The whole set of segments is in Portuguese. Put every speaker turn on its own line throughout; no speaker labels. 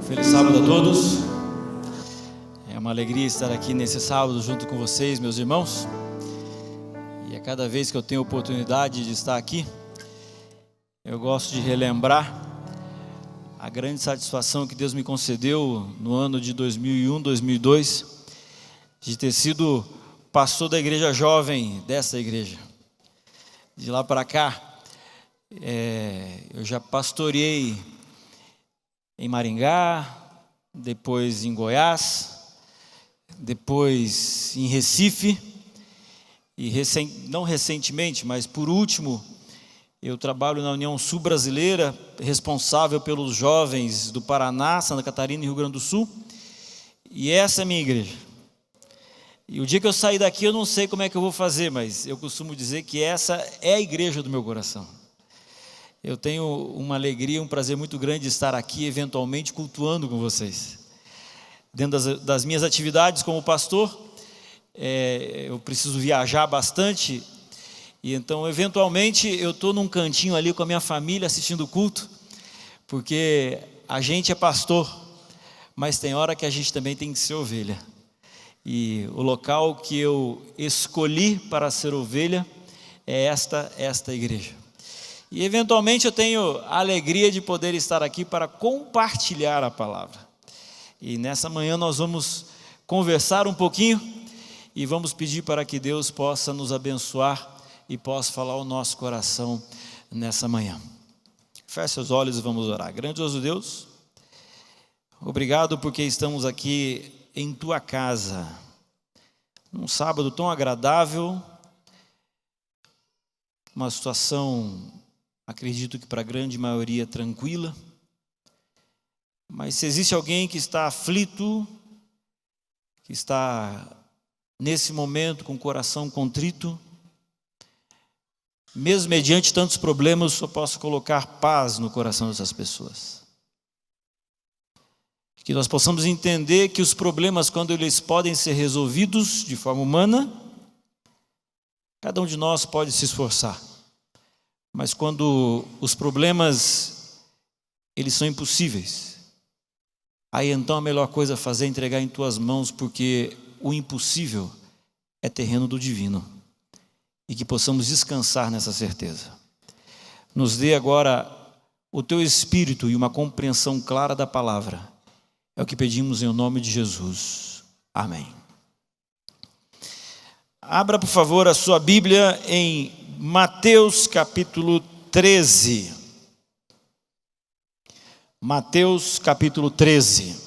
Feliz sábado a todos. É uma alegria estar aqui nesse sábado junto com vocês, meus irmãos. E a cada vez que eu tenho oportunidade de estar aqui, eu gosto de relembrar a grande satisfação que Deus me concedeu no ano de 2001, 2002, de ter sido pastor da igreja jovem dessa igreja. De lá para cá, eu já pastoreei em Maringá, depois em Goiás, depois em Recife, e não recentemente, mas por último, eu trabalho na União Sul Brasileira, responsável pelos jovens do Paraná, Santa Catarina e Rio Grande do Sul, e essa é a minha igreja. E o dia que eu sair daqui eu não sei como é que eu vou fazer, mas eu costumo dizer que essa é a igreja do meu coração. Eu tenho uma alegria, um prazer muito grande de estar aqui, eventualmente cultuando com vocês. Dentro das minhas atividades como pastor, eu preciso viajar bastante, e então, eventualmente, eu estou num cantinho ali com a minha família assistindo o culto, porque a gente é pastor, mas tem hora que a gente também tem que ser ovelha. E o local que eu escolhi para ser ovelha é esta igreja. E eventualmente eu tenho a alegria de poder estar aqui para compartilhar a palavra. E nessa manhã nós vamos conversar um pouquinho e vamos pedir para que Deus possa nos abençoar e possa falar ao nosso coração nessa manhã. Feche seus olhos e vamos orar. Grandioso Deus, obrigado porque estamos aqui em tua casa, num sábado tão agradável, uma situação, acredito que para a grande maioria tranquila, mas se existe alguém que está aflito, que está nesse momento com o coração contrito, mesmo mediante tantos problemas, eu posso colocar paz no coração dessas pessoas. Que nós possamos entender que os problemas, quando eles podem ser resolvidos de forma humana, cada um de nós pode se esforçar. Mas quando os problemas, eles são impossíveis, aí então a melhor coisa a fazer é entregar em tuas mãos, porque o impossível é terreno do divino. E que possamos descansar nessa certeza. Nos dê agora o teu Espírito e uma compreensão clara da palavra. É o que pedimos em nome de Jesus. Amém. Abra, por favor, a sua Bíblia em Mateus capítulo 13. Mateus capítulo 13.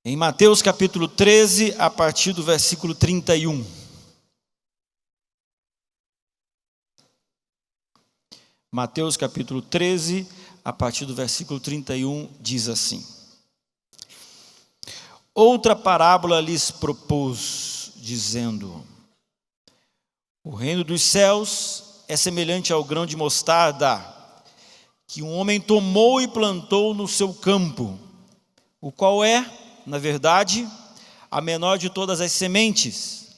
Em Mateus capítulo 13, a partir do versículo 31. Mateus capítulo 13, a partir do versículo 31, diz assim: Outra parábola lhes propôs, dizendo: O reino dos céus é semelhante ao grão de mostarda, que um homem tomou e plantou no seu campo, o qual é, na verdade, a menor de todas as sementes,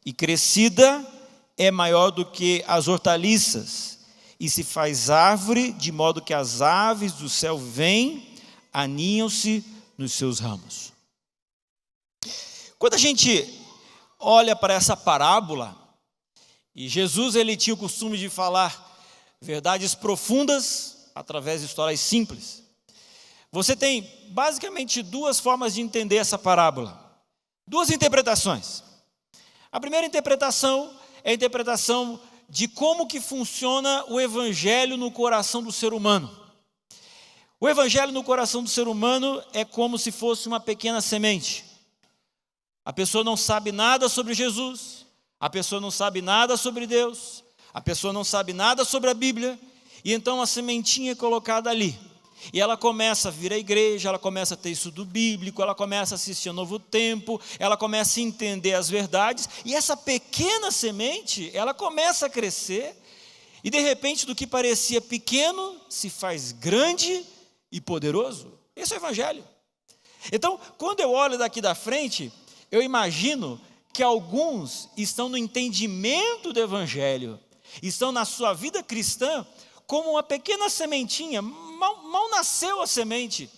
e crescida é maior do que as hortaliças, e se faz árvore, de modo que as aves do céu vêm, aninham-se nos seus ramos. Quando a gente olha para essa parábola, e Jesus ele tinha o costume de falar verdades profundas através de histórias simples, você tem basicamente duas formas de entender essa parábola, duas interpretações. A primeira interpretação é a interpretação de como que funciona o evangelho no coração do ser humano. O evangelho no coração do ser humano é como se fosse uma pequena semente. A pessoa não sabe nada sobre Jesus, a pessoa não sabe nada sobre Deus, a pessoa não sabe nada sobre a Bíblia, e então a sementinha é colocada ali. E ela começa a vir à igreja, ela começa a ter estudo bíblico, ela começa a assistir ao Novo Tempo, ela começa a entender as verdades, e essa pequena semente, ela começa a crescer, e de repente do que parecia pequeno, se faz grande e poderoso. Esse é o evangelho. Então, quando eu olho daqui da frente, eu imagino que alguns estão no entendimento do Evangelho, estão na sua vida cristã como uma pequena sementinha, mal nasceu a semente.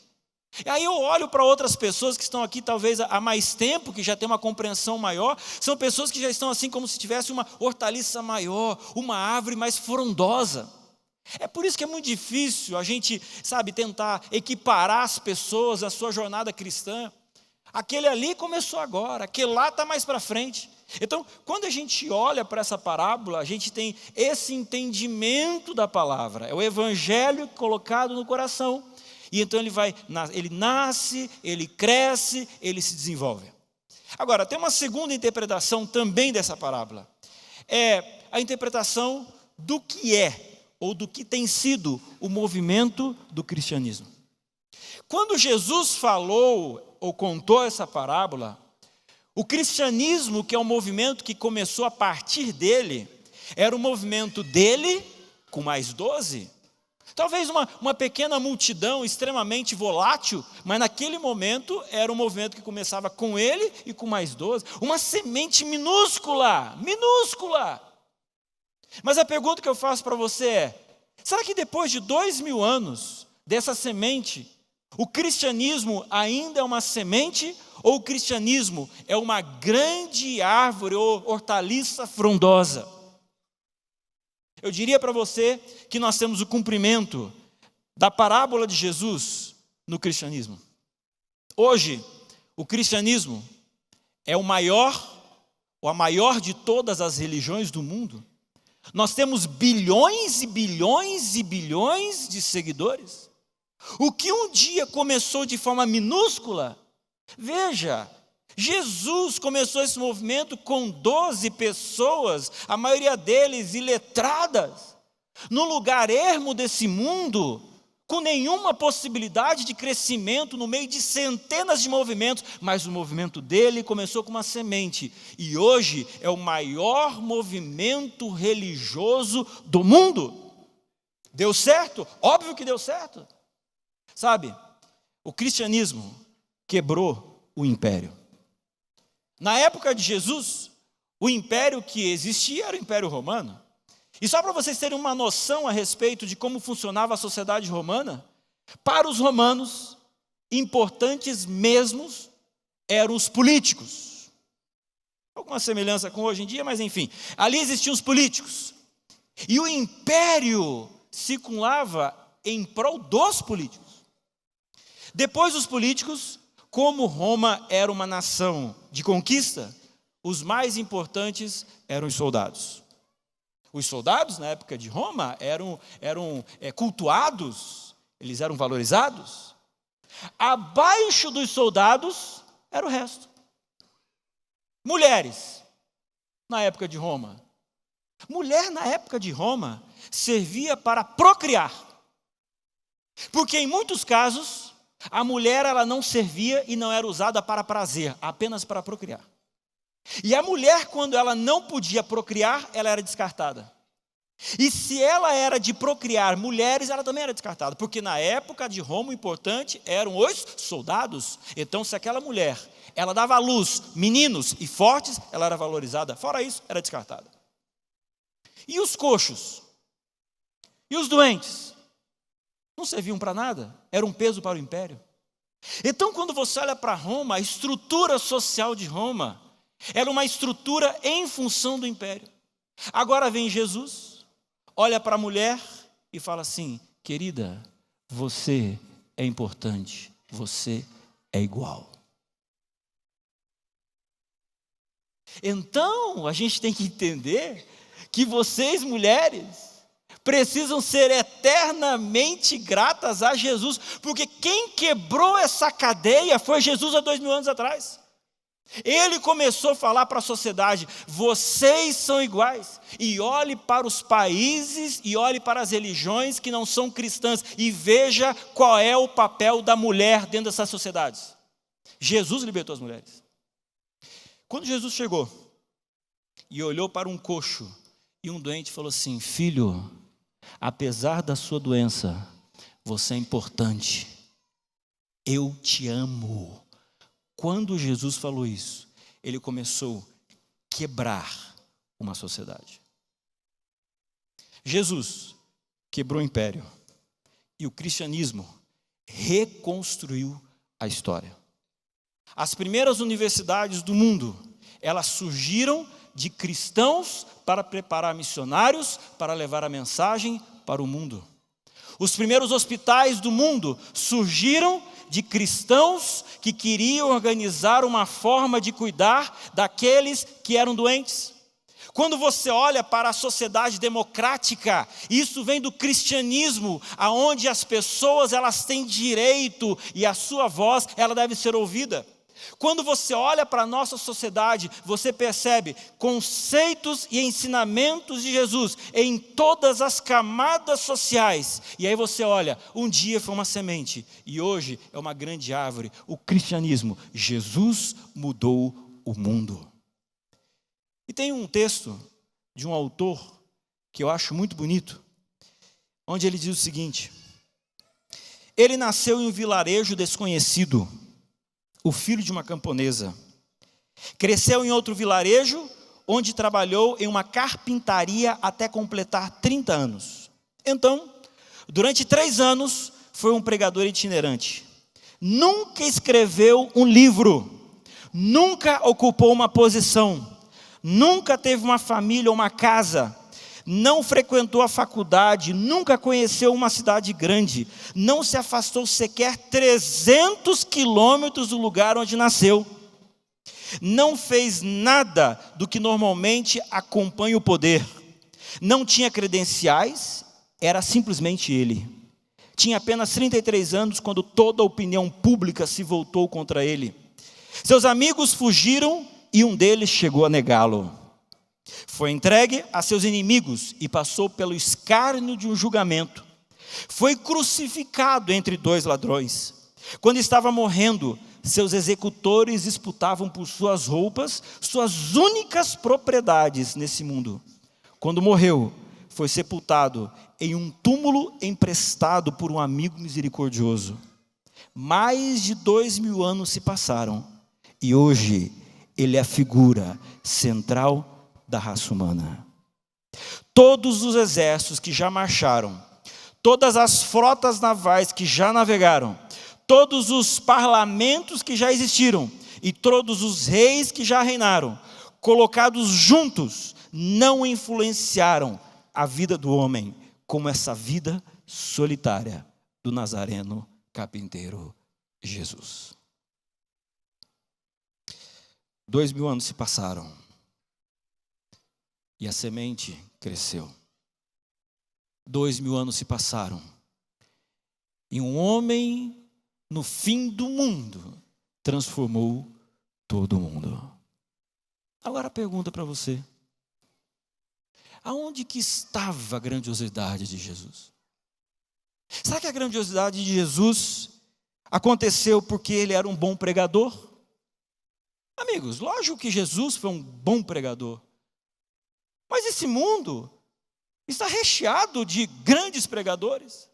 E aí eu olho para outras pessoas que estão aqui talvez há mais tempo, que já têm uma compreensão maior, são pessoas que já estão assim como se tivesse uma hortaliça maior, uma árvore mais frondosa. É por isso que é muito difícil a gente, tentar equiparar as pessoas à sua jornada cristã. Aquele ali começou agora, aquele lá está mais para frente. Então, quando a gente olha para essa parábola, a gente tem esse entendimento da palavra. É o evangelho colocado no coração. E então ele nasce, ele cresce, ele se desenvolve. Agora, tem uma segunda interpretação também dessa parábola. É a interpretação do que é, ou do que tem sido o movimento do cristianismo. Quando Jesus falou ou contou essa parábola, o cristianismo, que é um movimento que começou a partir dele, era um movimento dele com mais 12. Talvez uma pequena multidão extremamente volátil, mas naquele momento era um movimento que começava com ele e com mais 12. Uma semente minúscula. Mas a pergunta que eu faço para você é: será que depois de 2000 anos dessa semente, o cristianismo ainda é uma semente, ou o cristianismo é uma grande árvore ou hortaliça frondosa? Eu diria para você que nós temos o cumprimento da parábola de Jesus no cristianismo. Hoje, o cristianismo é o maior, ou a maior de todas as religiões do mundo. Nós temos bilhões e bilhões e bilhões de seguidores. O que um dia começou de forma minúscula, veja, Jesus começou esse movimento com 12 pessoas, a maioria deles iletradas, no lugar ermo desse mundo, com nenhuma possibilidade de crescimento no meio de centenas de movimentos, mas o movimento dele começou com uma semente, e hoje é o maior movimento religioso do mundo. Deu certo? Óbvio que deu certo. O cristianismo quebrou o império. Na época de Jesus, o império que existia era o Império Romano. E só para vocês terem uma noção a respeito de como funcionava a sociedade romana, para os romanos, importantes mesmos eram os políticos. Alguma semelhança com hoje em dia, mas enfim, ali existiam os políticos. E o império circulava em prol dos políticos. Depois dos políticos, como Roma era uma nação de conquista, os mais importantes eram os soldados. Os soldados, na época de Roma, eram cultuados, eles eram valorizados. Abaixo dos soldados era o resto. Mulheres, na época de Roma. Mulher, na época de Roma, servia para procriar. Porque, em muitos casos, a mulher ela não servia e não era usada para prazer, apenas para procriar. E a mulher, quando ela não podia procriar, ela era descartada. E se ela era de procriar mulheres, ela também era descartada, porque na época de Roma o importante eram os soldados. Então, se aquela mulher, ela dava à luz meninos e fortes, ela era valorizada. Fora isso, era descartada. E os coxos? E os doentes? Não serviam para nada, era um peso para o império. Então, quando você olha para Roma, a estrutura social de Roma era uma estrutura em função do império. Agora vem Jesus, olha para a mulher e fala assim: querida, você é importante, você é igual. Então, a gente tem que entender que vocês, mulheres, precisam ser eternamente gratas a Jesus, porque quem quebrou essa cadeia foi Jesus há 2000 anos atrás. Ele começou a falar para a sociedade: vocês são iguais, e olhe para os países e olhe para as religiões que não são cristãs, e veja qual é o papel da mulher dentro dessas sociedades. Jesus libertou as mulheres. Quando Jesus chegou e olhou para um coxo e um doente, falou assim: filho, apesar da sua doença, você é importante. Eu te amo. Quando Jesus falou isso, ele começou a quebrar uma sociedade. Jesus quebrou o império e o cristianismo reconstruiu a história. As primeiras universidades do mundo, elas surgiram de cristãos para preparar missionários para levar a mensagem para o mundo. Os primeiros hospitais do mundo surgiram de cristãos que queriam organizar uma forma de cuidar daqueles que eram doentes. Quando você olha para a sociedade democrática, isso vem do cristianismo, aonde as pessoas elas têm direito e a sua voz ela deve ser ouvida. Quando você olha para a nossa sociedade, você percebe conceitos e ensinamentos de Jesus em todas as camadas sociais. E aí você olha, um dia foi uma semente e hoje é uma grande árvore. O cristianismo, Jesus mudou o mundo. E tem um texto de um autor que eu acho muito bonito, onde ele diz o seguinte: ele nasceu em um vilarejo desconhecido, o filho de uma camponesa. Cresceu em outro vilarejo, onde trabalhou em uma carpintaria até completar 30 anos. Então, durante 3 anos, foi um pregador itinerante. Nunca escreveu um livro, nunca ocupou uma posição, nunca teve uma família ou uma casa, não frequentou a faculdade, nunca conheceu uma cidade grande, não se afastou sequer 300 quilômetros do lugar onde nasceu. Não fez nada do que normalmente acompanha o poder. Não tinha credenciais, era simplesmente ele. Tinha apenas 33 anos quando toda a opinião pública se voltou contra ele. Seus amigos fugiram e um deles chegou a negá-lo. Foi entregue a seus inimigos e passou pelo escárnio de um julgamento. Foi crucificado entre 2 ladrões. Quando estava morrendo, seus executores disputavam por suas roupas, suas únicas propriedades nesse mundo. Quando morreu, foi sepultado em um túmulo emprestado por um amigo misericordioso. Mais de 2000 anos se passaram e hoje ele é a figura central da raça humana. Todos os exércitos que já marcharam, todas as frotas navais que já navegaram, todos os parlamentos que já existiram e todos os reis que já reinaram, colocados juntos, não influenciaram a vida do homem como essa vida solitária do Nazareno carpinteiro Jesus. 2000 anos se passaram e a semente cresceu. 2000 anos se passaram e um homem no fim do mundo transformou todo mundo. Agora a pergunta para você: aonde que estava a grandiosidade de Jesus? Será que a grandiosidade de Jesus aconteceu porque ele era um bom pregador? Amigos, lógico que Jesus foi um bom pregador. Mas esse mundo está recheado de grandes pregadores.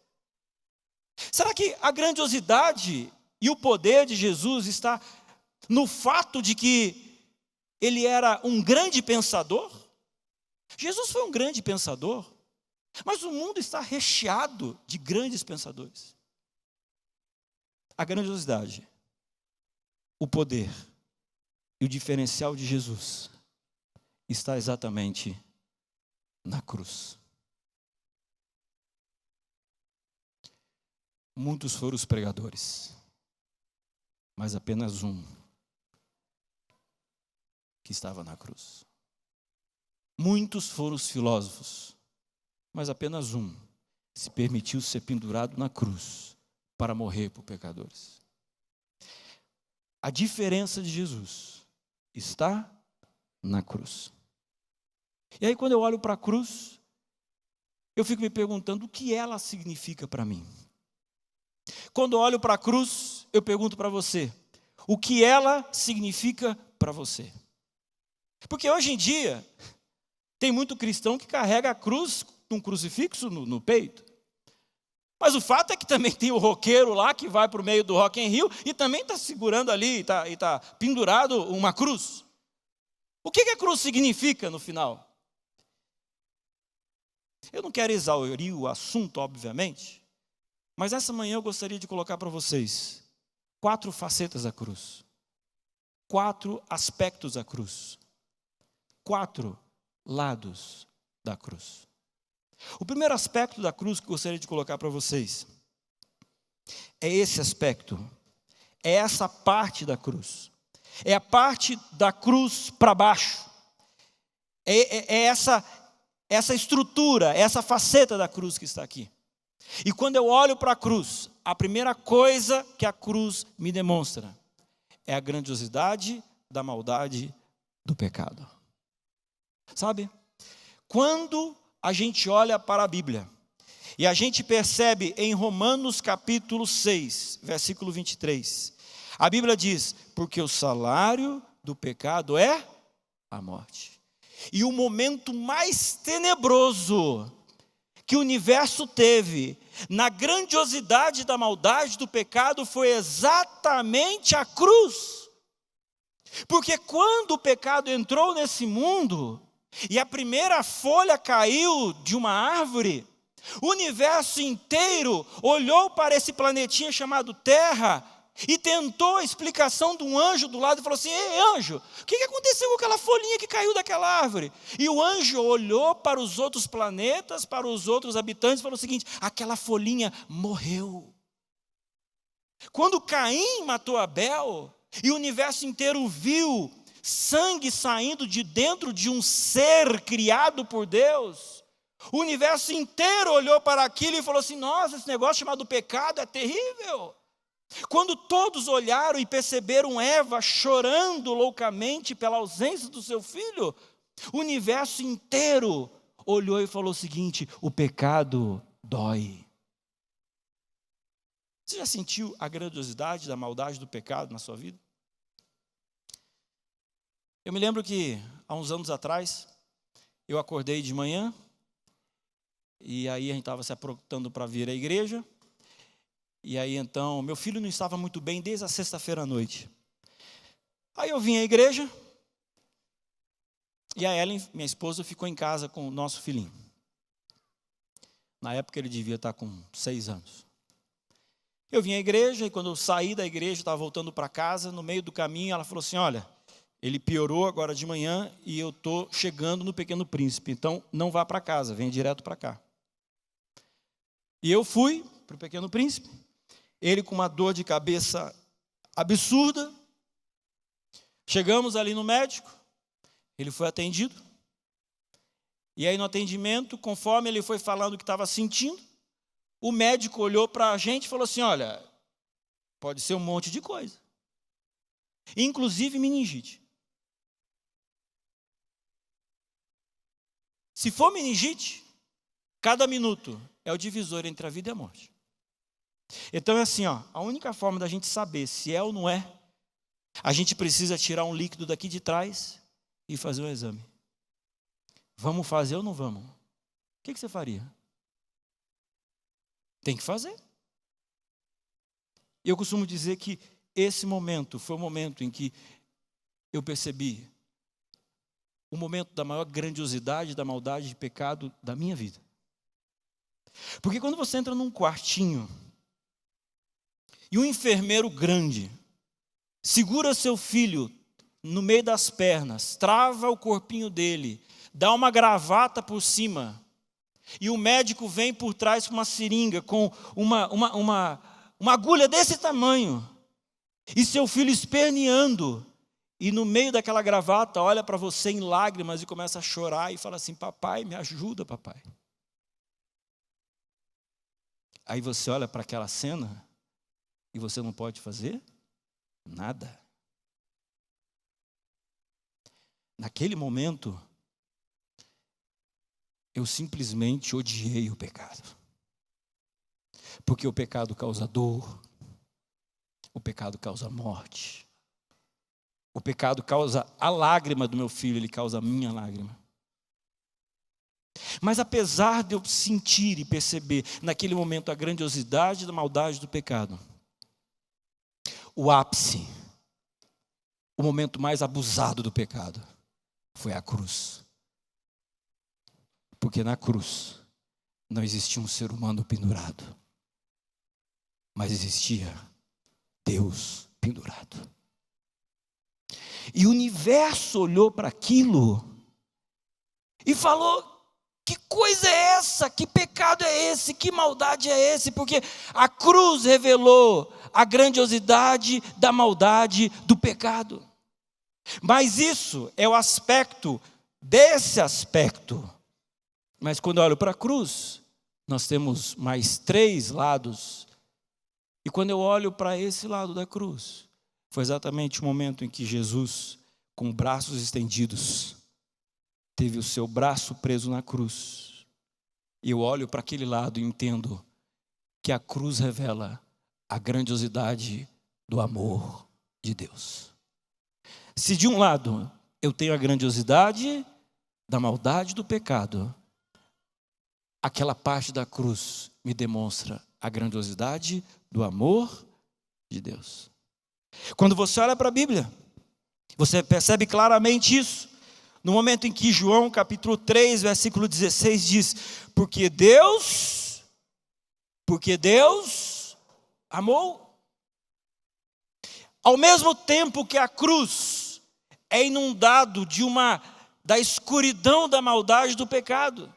Será que a grandiosidade e o poder de Jesus está no fato de que ele era um grande pensador? Jesus foi um grande pensador, mas o mundo está recheado de grandes pensadores. A grandiosidade, o poder e o diferencial de Jesus está exatamente na cruz. Muitos foram os pregadores, mas apenas um que estava na cruz. Muitos foram os filósofos, mas apenas um se permitiu ser pendurado na cruz para morrer por pecadores. A diferença de Jesus está na cruz. E aí quando eu olho para a cruz, eu fico me perguntando o que ela significa para mim. Quando eu olho para a cruz, eu pergunto para você, o que ela significa para você? Porque hoje em dia, tem muito cristão que carrega a cruz, um crucifixo no peito. Mas o fato é que também tem o roqueiro lá que vai para o meio do Rock in Rio e também está segurando ali, está pendurado uma cruz. O que a cruz significa no final? Eu não quero exaurir o assunto, obviamente, mas essa manhã eu gostaria de colocar para vocês 4 facetas da cruz, 4 aspectos da cruz, 4 lados da cruz. O primeiro aspecto da cruz que eu gostaria de colocar para vocês é esse aspecto, é essa parte da cruz, é a parte da cruz para baixo, é essa estrutura, essa faceta da cruz que está aqui. E quando eu olho para a cruz, a primeira coisa que a cruz me demonstra é a grandiosidade da maldade do pecado. Sabe? Quando a gente olha para a Bíblia e a gente percebe em Romanos capítulo 6, versículo 23, a Bíblia diz, porque o salário do pecado é a morte. E o momento mais tenebroso que o universo teve na grandiosidade da maldade do pecado foi exatamente a cruz. Porque quando o pecado entrou nesse mundo e a primeira folha caiu de uma árvore, o universo inteiro olhou para esse planetinha chamado Terra e tentou a explicação de um anjo do lado e falou assim: ei, anjo, o que aconteceu com aquela folhinha que caiu daquela árvore? E o anjo olhou para os outros planetas, para os outros habitantes e falou o seguinte: aquela folhinha morreu. Quando Caim matou Abel e o universo inteiro viu sangue saindo de dentro de um ser criado por Deus, o universo inteiro olhou para aquilo e falou assim: nossa, esse negócio chamado pecado é terrível. Quando todos olharam e perceberam Eva chorando loucamente pela ausência do seu filho, o universo inteiro olhou e falou o seguinte: o pecado dói. Você já sentiu a grandiosidade da maldade do pecado na sua vida? Eu me lembro que há uns anos atrás, eu acordei de manhã, e aí a gente estava se aprontando para vir à igreja. E aí então, meu filho não estava muito bem desde a sexta-feira à noite. Aí eu vim à igreja, e a Ellen, minha esposa, ficou em casa com o nosso filhinho. Na época ele devia estar com 6 anos. Eu vim à igreja, e quando eu saí da igreja, estava voltando para casa, no meio do caminho, ela falou assim: olha, ele piorou agora de manhã, e eu estou chegando no Pequeno Príncipe, então não vá para casa, venha direto para cá. E eu fui para o Pequeno Príncipe, ele com uma dor de cabeça absurda. Chegamos ali no médico, ele foi atendido. E aí no atendimento, conforme ele foi falando o que estava sentindo, o médico olhou para a gente e falou assim: olha, pode ser um monte de coisa, inclusive meningite. Se for meningite, cada minuto é o divisor entre a vida e a morte. Então é assim, a única forma da gente saber se é ou não é, a gente precisa tirar um líquido daqui de trás e fazer um exame. Vamos fazer ou não vamos? O que você faria? Tem que fazer. Eu costumo dizer que esse momento foi o momento em que eu percebi o momento da maior grandiosidade da maldade de pecado da minha vida. Porque quando você entra num quartinho e um enfermeiro grande segura seu filho no meio das pernas, trava o corpinho dele, dá uma gravata por cima, e o médico vem por trás com uma seringa, com uma agulha desse tamanho, e seu filho esperneando, e no meio daquela gravata olha para você em lágrimas e começa a chorar e fala assim: papai, me ajuda, papai. Aí você olha para aquela cena e você não pode fazer nada. Naquele momento, eu simplesmente odiei o pecado. Porque o pecado causa dor, o pecado causa morte, o pecado causa a lágrima do meu filho, ele causa a minha lágrima. Mas apesar de eu sentir e perceber naquele momento a grandiosidade da maldade do pecado, o ápice, o momento mais abusado do pecado, foi a cruz. Porque na cruz não existia um ser humano pendurado, mas existia Deus pendurado. E o universo olhou para aquilo e falou: que coisa é essa? Que pecado é esse? Que maldade é esse? Porque a cruz revelou a grandiosidade da maldade do pecado. Mas isso é o aspecto desse aspecto. Mas quando eu olho para a cruz, nós temos mais 3 lados. E quando eu olho para esse lado da cruz, foi exatamente o momento em que Jesus, com braços estendidos, teve o seu braço preso na cruz. E eu olho para aquele lado e entendo que a cruz revela a grandiosidade do amor de Deus. Se de um lado eu tenho a grandiosidade da maldade do pecado, aquela parte da cruz me demonstra a grandiosidade do amor de Deus. Quando você olha para a Bíblia, você percebe claramente isso. No momento em que João capítulo 3, versículo 16 diz: porque Deus amou. Ao mesmo tempo que a cruz é inundado da escuridão da maldade do pecado,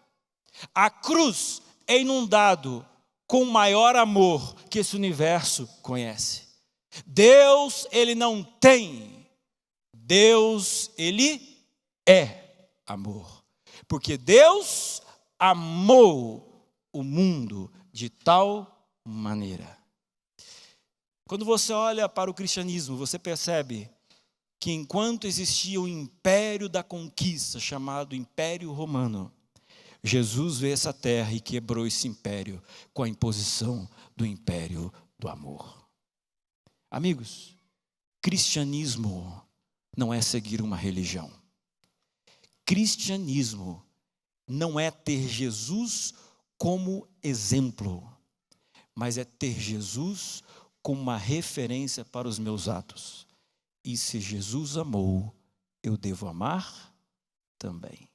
a cruz é inundado com o maior amor que esse universo conhece. Deus, ele não tem. Deus, ele é amor. Porque Deus amou o mundo de tal maneira. Quando você olha para o cristianismo, você percebe que enquanto existia o império da conquista, chamado Império Romano, Jesus veio a essa terra e quebrou esse império com a imposição do império do amor. Amigos, cristianismo não é seguir uma religião. Cristianismo não é ter Jesus como exemplo, mas é ter Jesus como uma referência para os meus atos. E se Jesus amou, eu devo amar também.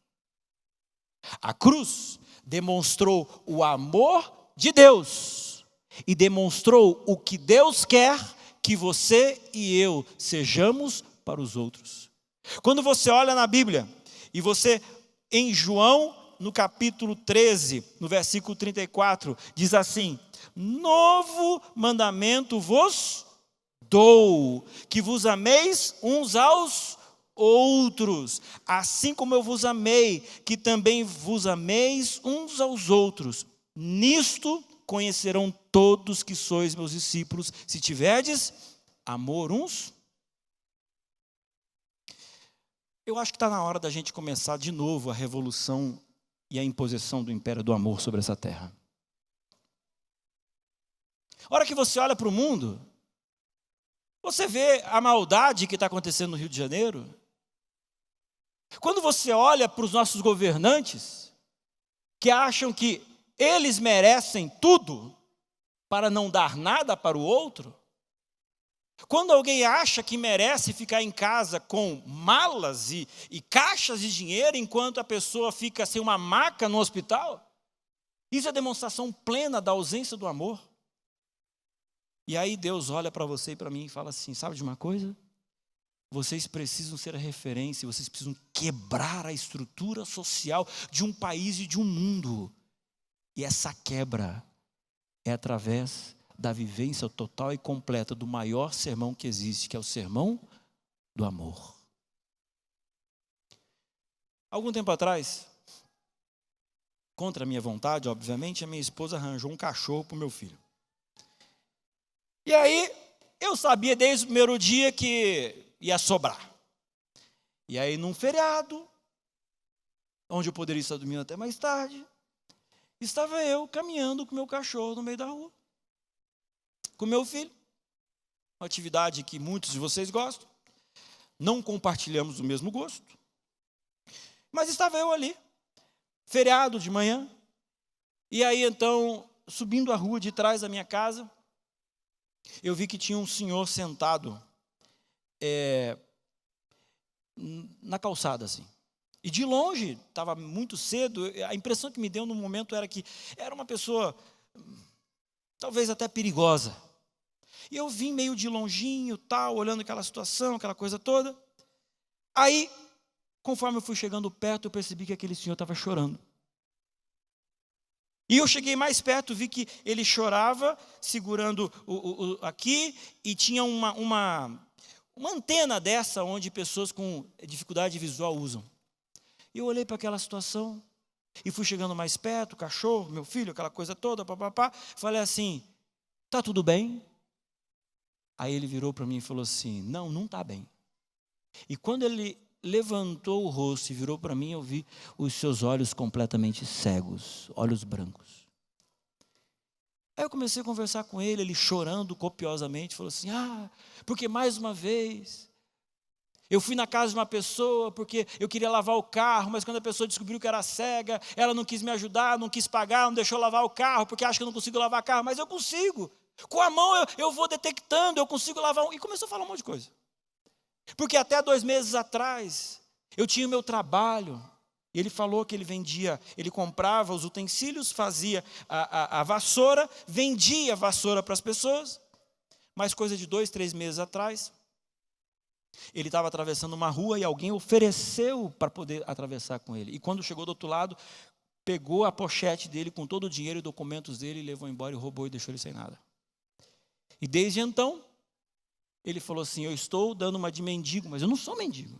A cruz demonstrou o amor de Deus e demonstrou o que Deus quer que você e eu sejamos para os outros. Quando você olha na Bíblia e você, em João, no capítulo 13, no versículo 34, diz assim: novo mandamento vos dou, que vos ameis uns aos outros, assim como eu vos amei, que também vos ameis uns aos outros. Nisto conhecerão todos que sois meus discípulos, se tiverdes amor uns. Eu acho que está na hora da gente começar de novo a revolução e a imposição do império do amor sobre essa terra. A hora que você olha para o mundo, você vê a maldade que está acontecendo no Rio de Janeiro. Quando você olha para os nossos governantes, que acham que eles merecem tudo para não dar nada para o outro, quando alguém acha que merece ficar em casa com malas e caixas de dinheiro enquanto a pessoa fica sem uma maca no hospital, isso é demonstração plena da ausência do amor. E aí Deus olha para você e para mim e fala assim: sabe de uma coisa? Vocês precisam ser a referência, vocês precisam quebrar a estrutura social de um país e de um mundo. E essa quebra é através da vivência total e completa do maior sermão que existe, que é o sermão do amor. Algum tempo atrás, contra a minha vontade, obviamente, a minha esposa arranjou um cachorro para o meu filho. E aí, eu sabia desde o primeiro dia que ia sobrar. E aí, num feriado, onde eu poderia estar dormindo até mais tarde, estava eu caminhando com o meu cachorro no meio da rua, com o meu filho. Uma atividade que muitos de vocês gostam. Não compartilhamos o mesmo gosto. Mas estava eu ali, feriado de manhã. E aí, então, subindo a rua de trás da minha casa, eu vi que tinha um senhor sentado na calçada, assim. E de longe, estava muito cedo, a impressão que me deu no momento era que era uma pessoa talvez até perigosa. E eu vim meio de longinho, tal, olhando aquela situação, aquela coisa toda. Aí, conforme eu fui chegando perto, eu percebi que aquele senhor estava chorando. E eu cheguei mais perto, vi que ele chorava, segurando aqui, e tinha uma antena dessa, onde pessoas com dificuldade visual usam. E eu olhei para aquela situação, e fui chegando mais perto, o cachorro, meu filho, aquela coisa toda, papapá. Falei assim, tá tudo bem? Aí ele virou para mim e falou assim, não está bem. E quando ele levantou o rosto e virou para mim, eu vi os seus olhos completamente cegos, olhos brancos. Aí eu comecei a conversar com ele, ele chorando copiosamente, falou assim, porque mais uma vez, eu fui na casa de uma pessoa porque eu queria lavar o carro, mas quando a pessoa descobriu que era cega, ela não quis me ajudar, não quis pagar, não deixou lavar o carro, porque acha que eu não consigo lavar carro, mas eu consigo. Com a mão eu vou detectando, eu consigo lavar. E começou a falar um monte de coisa. Porque até 2 meses atrás, eu tinha o meu trabalho. E ele falou que ele vendia, ele comprava os utensílios, fazia a vassoura, vendia a vassoura para as pessoas. Mas coisa de 2, 3 meses atrás, ele estava atravessando uma rua e alguém ofereceu para poder atravessar com ele. E quando chegou do outro lado, pegou a pochete dele com todo o dinheiro e documentos dele, levou embora e roubou e deixou ele sem nada. E desde então, ele falou assim, eu estou dando uma de mendigo, mas eu não sou mendigo.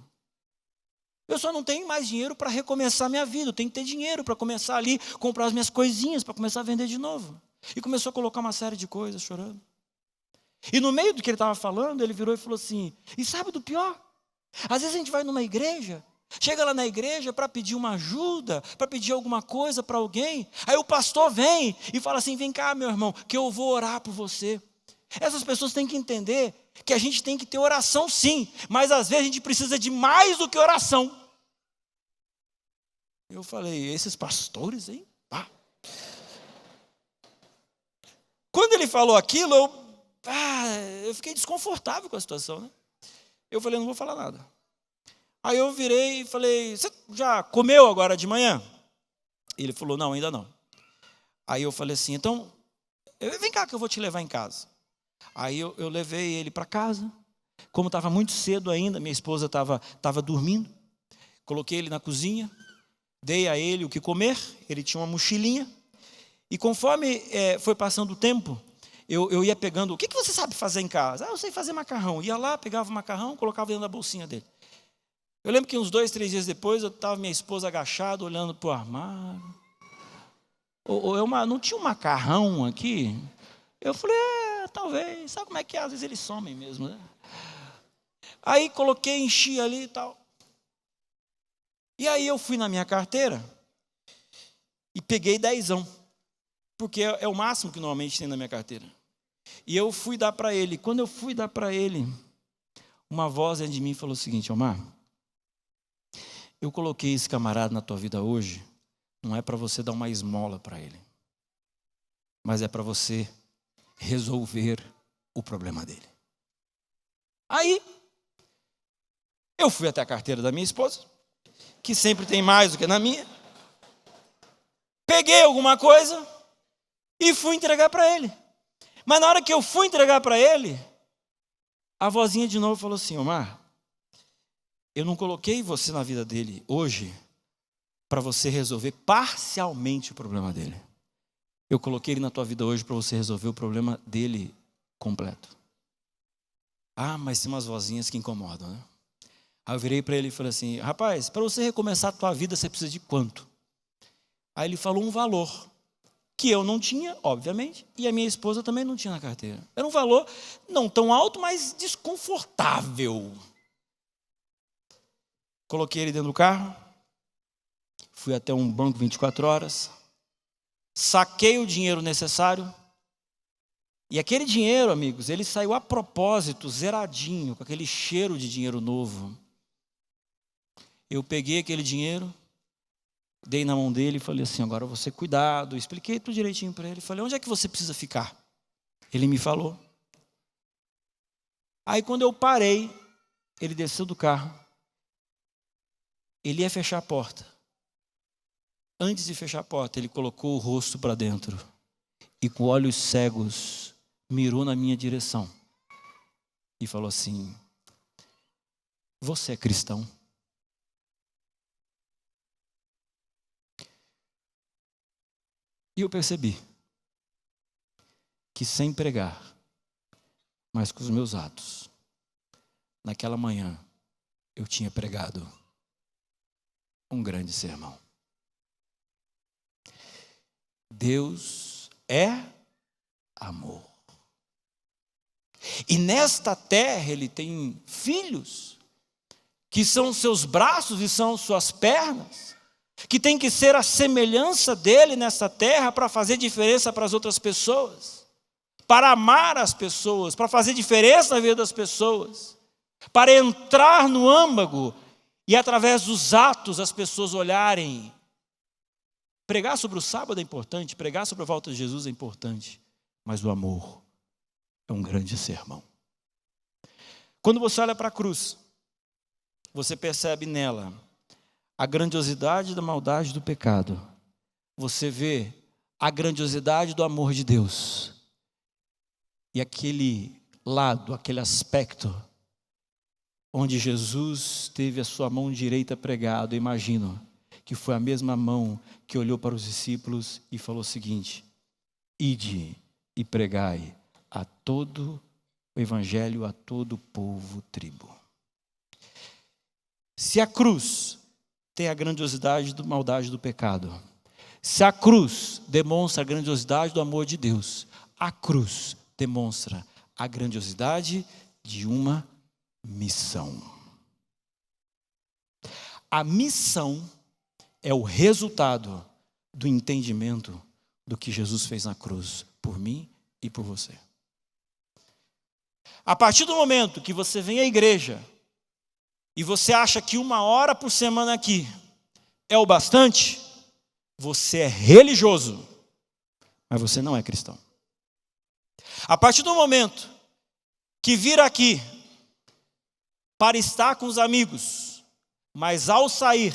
Eu só não tenho mais dinheiro para recomeçar minha vida, eu tenho que ter dinheiro para começar ali, comprar as minhas coisinhas, para começar a vender de novo. E começou a colocar uma série de coisas, chorando. E no meio do que ele estava falando, ele virou e falou assim, e sabe do pior? Às vezes a gente vai numa igreja, chega lá na igreja para pedir uma ajuda, para pedir alguma coisa para alguém, aí o pastor vem e fala assim, vem cá meu irmão, que eu vou orar por você. Essas pessoas têm que entender que a gente tem que ter oração sim, mas às vezes a gente precisa de mais do que oração. Eu falei, esses pastores, hein? Quando ele falou aquilo, eu fiquei desconfortável com a situação, né? Eu falei, não vou falar nada. Aí eu virei e falei, você já comeu agora de manhã? Ele falou, não, ainda não. Aí eu falei assim, então, vem cá que eu vou te levar em casa. Aí eu levei ele para casa, como estava muito cedo ainda, minha esposa estava dormindo, coloquei ele na cozinha, dei a ele o que comer, ele tinha uma mochilinha, e conforme foi passando o tempo, eu ia pegando, o que você sabe fazer em casa? Eu sei fazer macarrão, ia lá, pegava o macarrão, colocava dentro da bolsinha dele. Eu lembro que uns 2, 3 dias depois, eu estava minha esposa agachada, olhando para o armário, não tinha um macarrão aqui? Eu falei, talvez, sabe como é que é? Às vezes eles somem mesmo, né? Aí coloquei, enchi ali e tal. E aí eu fui na minha carteira e peguei 10, porque é o máximo que normalmente tem na minha carteira. E eu fui dar para ele. Quando eu fui dar para ele, uma voz dentro de mim falou o seguinte, Omar, eu coloquei esse camarada na tua vida hoje, não é para você dar uma esmola para ele, mas é para você resolver o problema dele. Aí, eu fui até a carteira da minha esposa, que sempre tem mais do que na minha, peguei alguma coisa e fui entregar para ele. Mas na hora que eu fui entregar para ele, a vozinha de novo falou assim, Omar, eu não coloquei você na vida dele hoje para você resolver parcialmente o problema dele. Eu coloquei ele na tua vida hoje para você resolver o problema dele completo. Mas tem umas vozinhas que incomodam, né? Aí eu virei para ele e falei assim, rapaz, para você recomeçar a tua vida, você precisa de quanto? Aí ele falou um valor, que eu não tinha, obviamente, e a minha esposa também não tinha na carteira. Era um valor não tão alto, mas desconfortável. Coloquei ele dentro do carro, fui até um banco 24 horas, saquei o dinheiro necessário, e aquele dinheiro, amigos, ele saiu a propósito, zeradinho, com aquele cheiro de dinheiro novo. Eu peguei aquele dinheiro, dei na mão dele e falei assim, agora você cuidado, expliquei tudo direitinho para ele, falei, onde é que você precisa ficar? Ele me falou. Aí quando eu parei, ele desceu do carro, Ele ia fechar a porta. Antes de fechar a porta, ele colocou o rosto para dentro e com olhos cegos mirou na minha direção e falou assim: você é cristão? E eu percebi que sem pregar, mas com os meus atos, naquela manhã eu tinha pregado um grande sermão. Deus é amor. E nesta terra ele tem filhos, que são seus braços e são suas pernas, que tem que ser a semelhança dele nesta terra para fazer diferença para as outras pessoas, para amar as pessoas, para fazer diferença na vida das pessoas, para entrar no âmago e através dos atos as pessoas olharem. Pregar sobre o sábado é importante, pregar sobre a volta de Jesus é importante, mas o amor é um grande sermão. Quando você olha para a cruz, você percebe nela a grandiosidade da maldade do pecado. Você vê a grandiosidade do amor de Deus. E aquele lado, aquele aspecto, onde Jesus teve a sua mão direita pregada, eu imagino que foi a mesma mão que olhou para os discípulos e falou o seguinte: ide e pregai a todo o evangelho, a todo o povo, tribo. Se a cruz tem a grandiosidade da maldade do pecado, se a cruz demonstra a grandiosidade do amor de Deus, a cruz demonstra a grandiosidade de uma missão. A missão é o resultado do entendimento do que Jesus fez na cruz, por mim e por você. A partir do momento que você vem à igreja e você acha que 1 hora por semana aqui é o bastante, você é religioso, mas você não é cristão. A partir do momento que vir aqui para estar com os amigos, mas ao sair,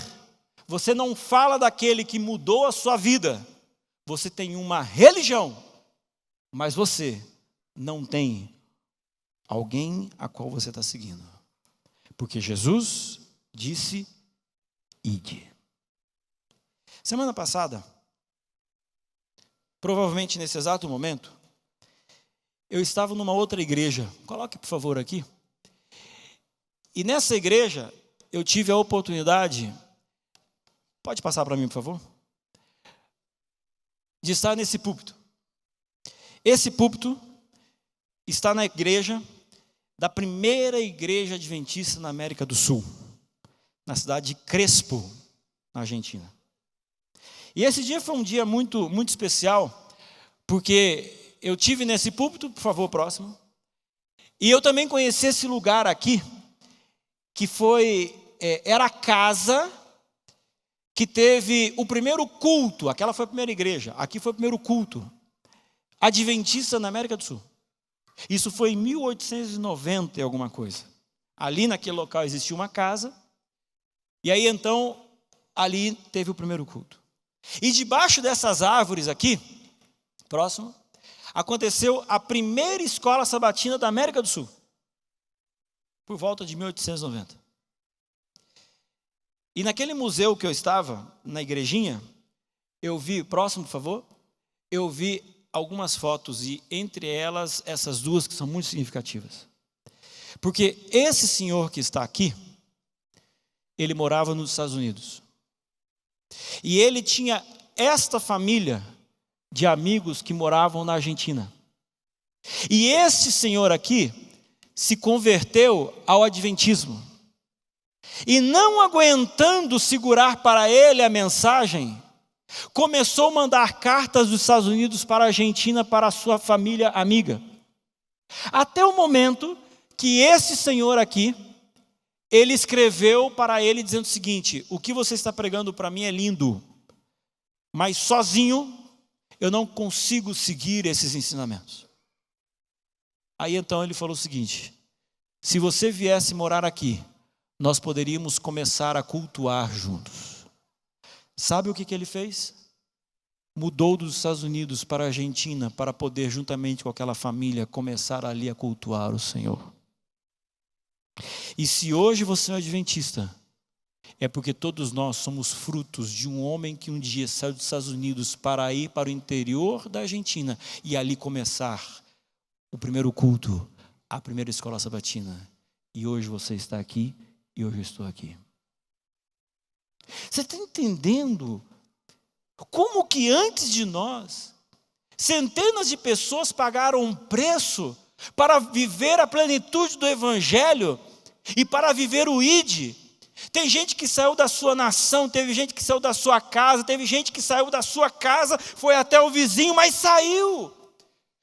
você não fala daquele que mudou a sua vida, você tem uma religião, mas você não tem alguém a qual você está seguindo. Porque Jesus disse: ide. Semana passada, provavelmente nesse exato momento, eu estava numa outra igreja. Coloque, por favor, aqui. E nessa igreja, eu tive a oportunidade, pode passar para mim, por favor? De estar nesse púlpito. Esse púlpito está na igreja da primeira igreja adventista na América do Sul, na cidade de Crespo, na Argentina. E esse dia foi um dia muito, muito especial, porque eu tive nesse púlpito, por favor, próximo, e eu também conheci esse lugar aqui, que era a casa que teve o primeiro culto. Aquela foi a primeira igreja, aqui foi o primeiro culto adventista na América do Sul. Isso foi em 1890 e alguma coisa. Ali naquele local existia uma casa, e aí então ali teve o primeiro culto. E debaixo dessas árvores aqui, próximo, aconteceu a primeira escola sabatina da América do Sul, por volta de 1890. E naquele museu que eu estava, na igrejinha, eu vi, próximo por favor, eu vi algumas fotos, e entre elas essas duas que são muito significativas. Porque esse senhor que está aqui, ele morava nos Estados Unidos. E ele tinha esta família de amigos que moravam na Argentina. E esse senhor aqui se converteu ao adventismo. E não aguentando segurar para ele a mensagem, começou a mandar cartas dos Estados Unidos para a Argentina, para a sua família amiga. Até o momento que esse senhor aqui, ele escreveu para ele dizendo o seguinte: o que você está pregando para mim é lindo, mas sozinho eu não consigo seguir esses ensinamentos. Aí então ele falou o seguinte: se você viesse morar aqui, nós poderíamos começar a cultuar juntos. Sabe o que ele fez? Mudou dos Estados Unidos para a Argentina para poder, juntamente com aquela família, começar ali a cultuar o Senhor. E se hoje você é adventista, é porque todos nós somos frutos de um homem que um dia saiu dos Estados Unidos para ir para o interior da Argentina e ali começar o primeiro culto, a primeira escola sabatina. E hoje você está aqui e hoje eu estou aqui. Você está entendendo como que antes de nós, centenas de pessoas pagaram um preço para viver a plenitude do Evangelho e para viver o ID? Tem gente que saiu da sua nação, teve gente que saiu da sua casa, teve gente que saiu da sua casa, foi até o vizinho, mas saiu.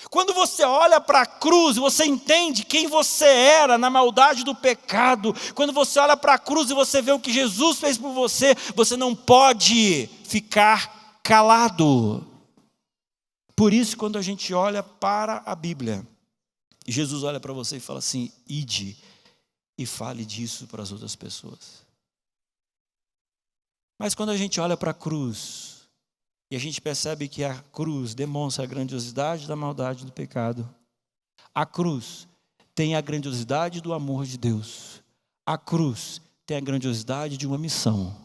Quando você olha para a cruz, você entende quem você era na maldade do pecado. Quando você olha para a cruz e você vê o que Jesus fez por você, você não pode ficar calado. Por isso, quando a gente olha para a Bíblia, Jesus olha para você e fala assim: ide e fale disso para as outras pessoas. Mas quando a gente olha para a cruz, e a gente percebe que a cruz demonstra a grandiosidade da maldade do pecado, a cruz tem a grandiosidade do amor de Deus, a cruz tem a grandiosidade de uma missão.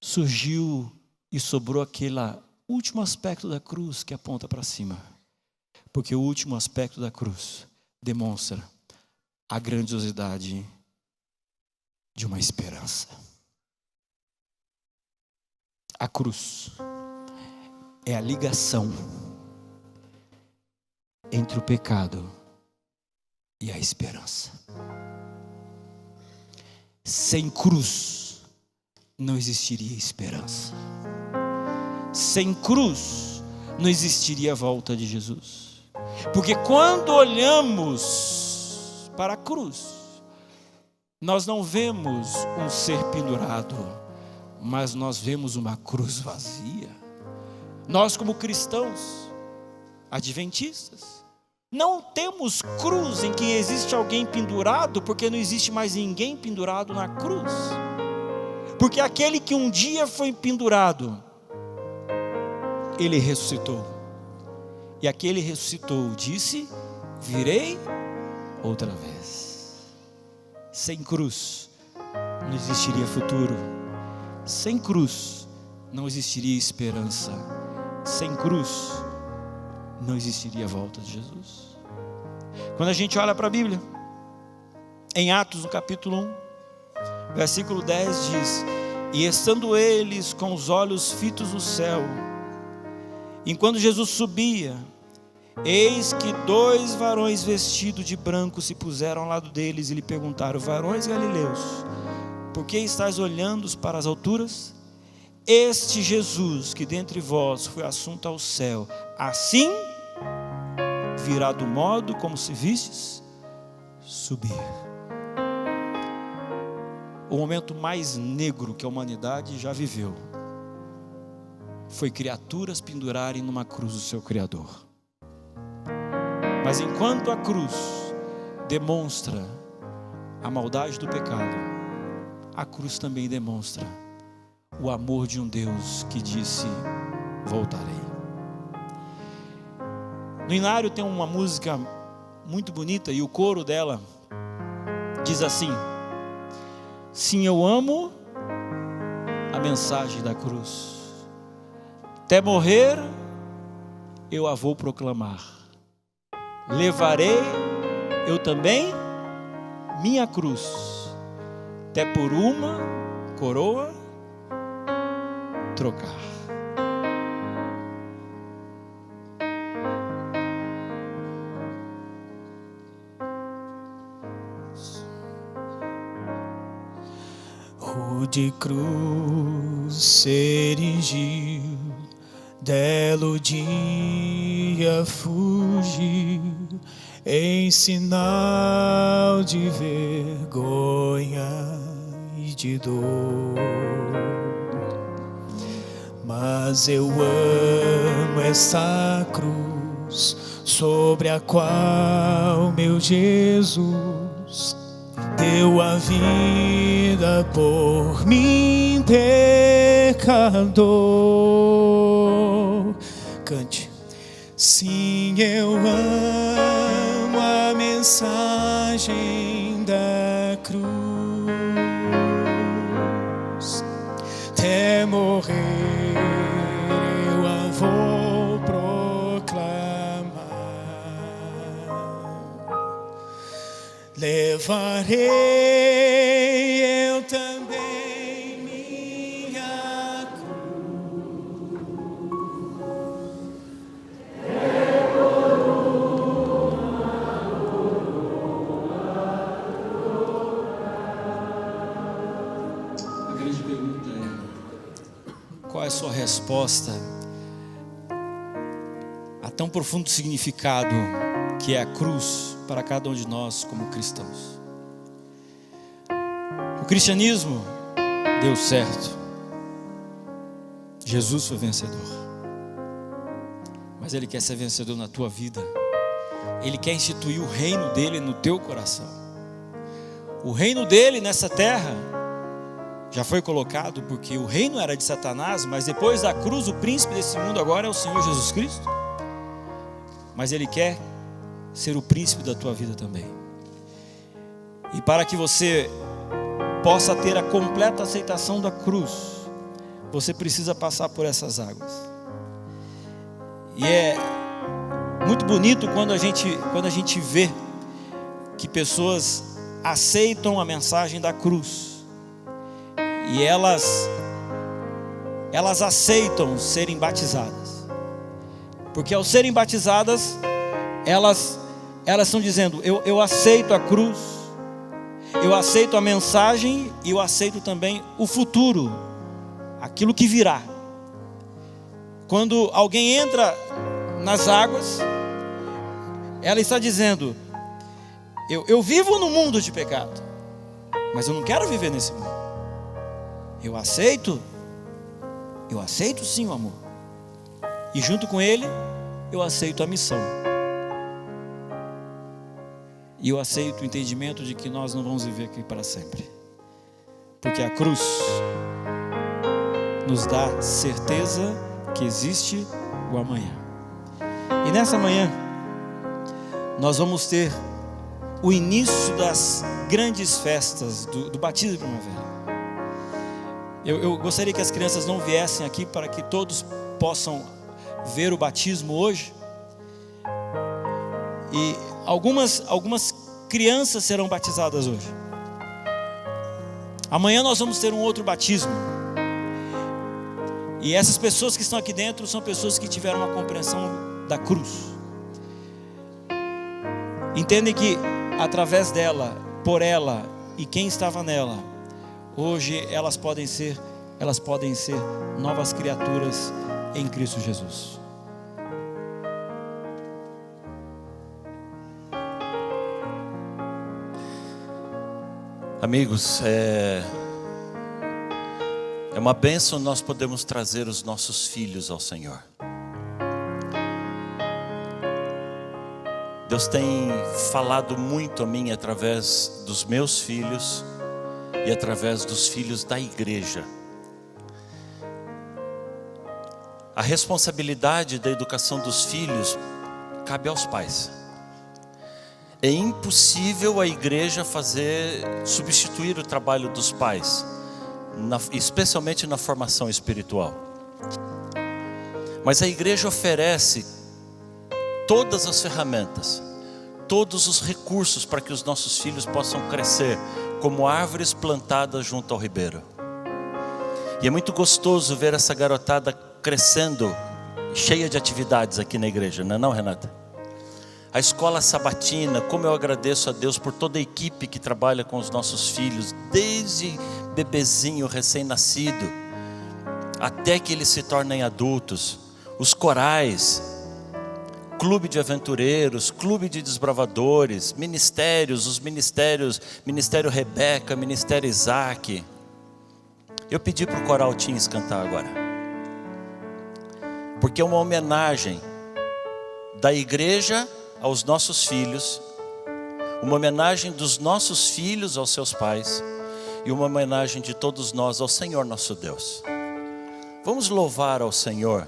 Surgiu e sobrou aquele último aspecto da cruz que aponta para cima, porque o último aspecto da cruz demonstra a grandiosidade de uma esperança. A cruz é a ligação entre o pecado e a esperança. Sem cruz não existiria esperança. Sem cruz não existiria a volta de Jesus. Porque quando olhamos para a cruz, nós não vemos um ser pendurado, mas nós vemos uma cruz vazia. Nós, como cristãos adventistas, não temos cruz em que existe alguém pendurado, porque não existe mais ninguém pendurado na cruz. Porque aquele que um dia foi pendurado, ele ressuscitou. E aquele ressuscitou disse: virei outra vez. Sem cruz não existiria futuro. Sem cruz não existiria esperança. Sem cruz não existiria a volta de Jesus. Quando a gente olha para a Bíblia, em Atos, no capítulo 1, versículo 10 diz: e estando eles com os olhos fitos no céu, enquanto Jesus subia, eis que 2 varões vestidos de branco se puseram ao lado deles e lhe perguntaram: varões galileus, por que estáis olhando para as alturas? Este Jesus que dentre vós foi assunto ao céu, assim virá do modo como se vistes subir. O momento mais negro que a humanidade já viveu foi criaturas pendurarem numa cruz o seu Criador. Mas enquanto a cruz demonstra a maldade do pecado, a cruz também demonstra o amor de um Deus que disse: voltarei. No Inário tem uma música muito bonita e o coro dela diz assim: sim, eu amo a mensagem da cruz, até morrer eu a vou proclamar, levarei eu também minha cruz, até por uma coroa trocar.
De cruz se erigiu, dela o dia fugiu, em sinal de vergonha e de dor. Mas eu amo essa cruz, sobre a qual meu Jesus deu a vida por mim, pecador. Cante. Sim, eu amo a mensagem da cruz. Até morrer eu a vou proclamar. Levarei eu também minha cruz.
A grande pergunta é: qual é a sua resposta a tão profundo significado que é a cruz para cada um de nós como cristãos? O cristianismo deu certo. Jesus foi vencedor. Mas Ele quer ser vencedor na tua vida. Ele quer instituir o reino dele no teu coração. O reino dele nessa terra já foi colocado, porque o reino era de Satanás, mas depois da cruz o príncipe desse mundo agora é o Senhor Jesus Cristo. Mas Ele quer ser o príncipe da tua vida também. E para que você possa ter a completa aceitação da cruz, você precisa passar por essas águas. E é muito bonito quando a gente vê que pessoas aceitam a mensagem da cruz e elas aceitam serem batizadas, porque ao serem batizadas elas estão dizendo: eu aceito a cruz, eu aceito a mensagem e eu aceito também o futuro, aquilo que virá. Quando alguém entra nas águas, ela está dizendo: eu vivo no mundo de pecado, mas eu não quero viver nesse mundo. Eu aceito sim o amor, e junto com ele eu aceito a missão, e eu aceito o entendimento de que nós não vamos viver aqui para sempre, porque a cruz nos dá certeza que existe o amanhã. E nessa manhã nós vamos ter o início das grandes festas do batismo de primavera. Eu gostaria que as crianças não viessem aqui para que todos possam ver o batismo hoje. E algumas crianças serão batizadas hoje. Amanhã nós vamos ter um outro batismo. E essas pessoas que estão aqui dentro são pessoas que tiveram uma compreensão da cruz. Entendem que através dela, por ela e quem estava nela, hoje elas podem ser novas criaturas em Cristo Jesus.
Amigos, é uma bênção nós podemos trazer os nossos filhos ao Senhor. Deus tem falado muito a mim através dos meus filhos e através dos filhos da igreja. A responsabilidade da educação dos filhos cabe aos pais. É impossível a igreja substituir o trabalho dos pais, especialmente na formação espiritual. Mas a igreja oferece todas as ferramentas, todos os recursos para que os nossos filhos possam crescer como árvores plantadas junto ao ribeiro. E é muito gostoso ver essa garotada crescendo, cheia de atividades aqui na igreja, não é não, Renata? A escola sabatina, como eu agradeço a Deus por toda a equipe que trabalha com os nossos filhos, desde bebezinho, recém-nascido, até que eles se tornem adultos. Os corais, clube de aventureiros, clube de desbravadores, os ministérios, Ministério Rebeca, Ministério Isaac. Eu pedi para o coral Teens cantar agora, porque é uma homenagem da igreja aos nossos filhos, uma homenagem dos nossos filhos aos seus pais e uma homenagem de todos nós ao Senhor nosso Deus. Vamos louvar ao Senhor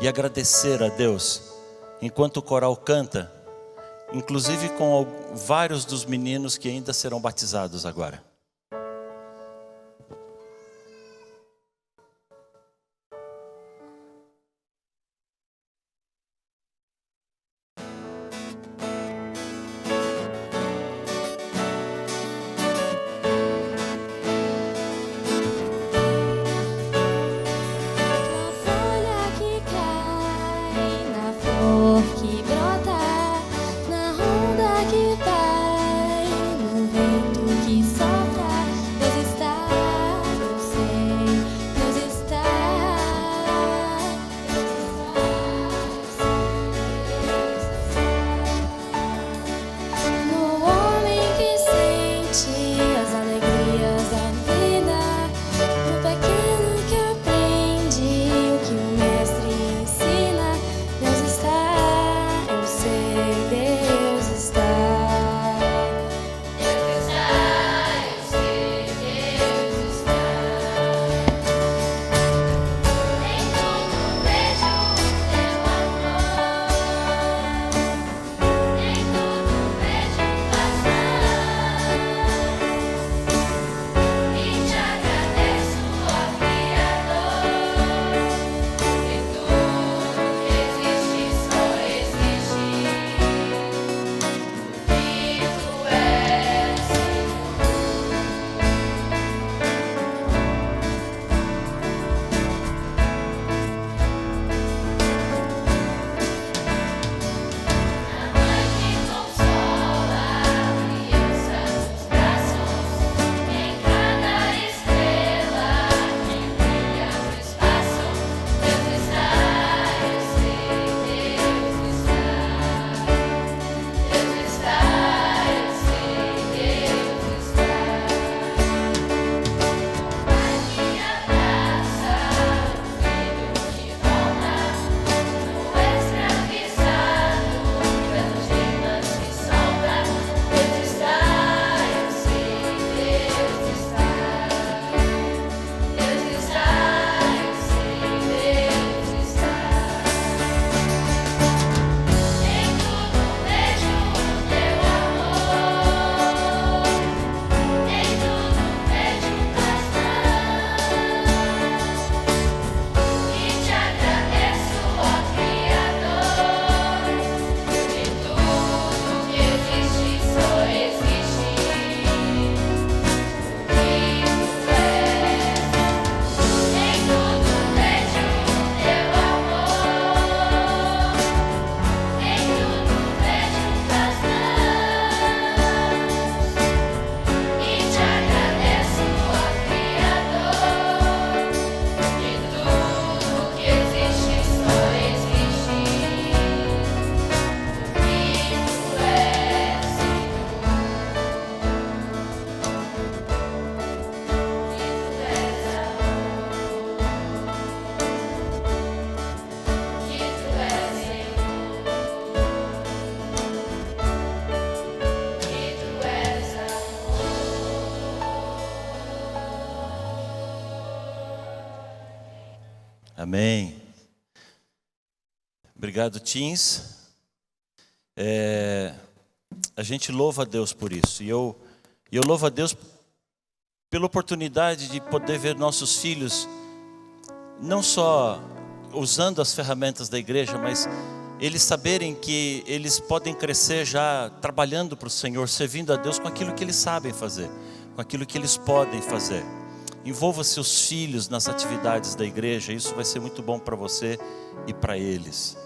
e agradecer a Deus enquanto o coral canta, inclusive com vários dos meninos que ainda serão batizados agora.
Que brota na onda que vai, no vento que sopra. Deus está, eu sei, Deus está, no homem que sente as alegrias da vida, no pequeno que aprende o que o mestre ensina. Deus está. Eu sei, Deus está. Deus está, eu sei, Deus está. Em tudo vejo o teu amor, em tudo vejo tua paz, e te agradeço, ó Criador, que tudo que existe só existe.
Amém. Obrigado, teens. A gente louva a Deus por isso. E eu louvo a Deus pela oportunidade de poder ver nossos filhos não só usando as ferramentas da igreja, mas eles saberem que eles podem crescer já trabalhando para o Senhor, servindo a Deus com aquilo que eles sabem fazer, com aquilo que eles podem fazer. Envolva seus filhos nas atividades da igreja, isso vai ser muito bom para você e para eles.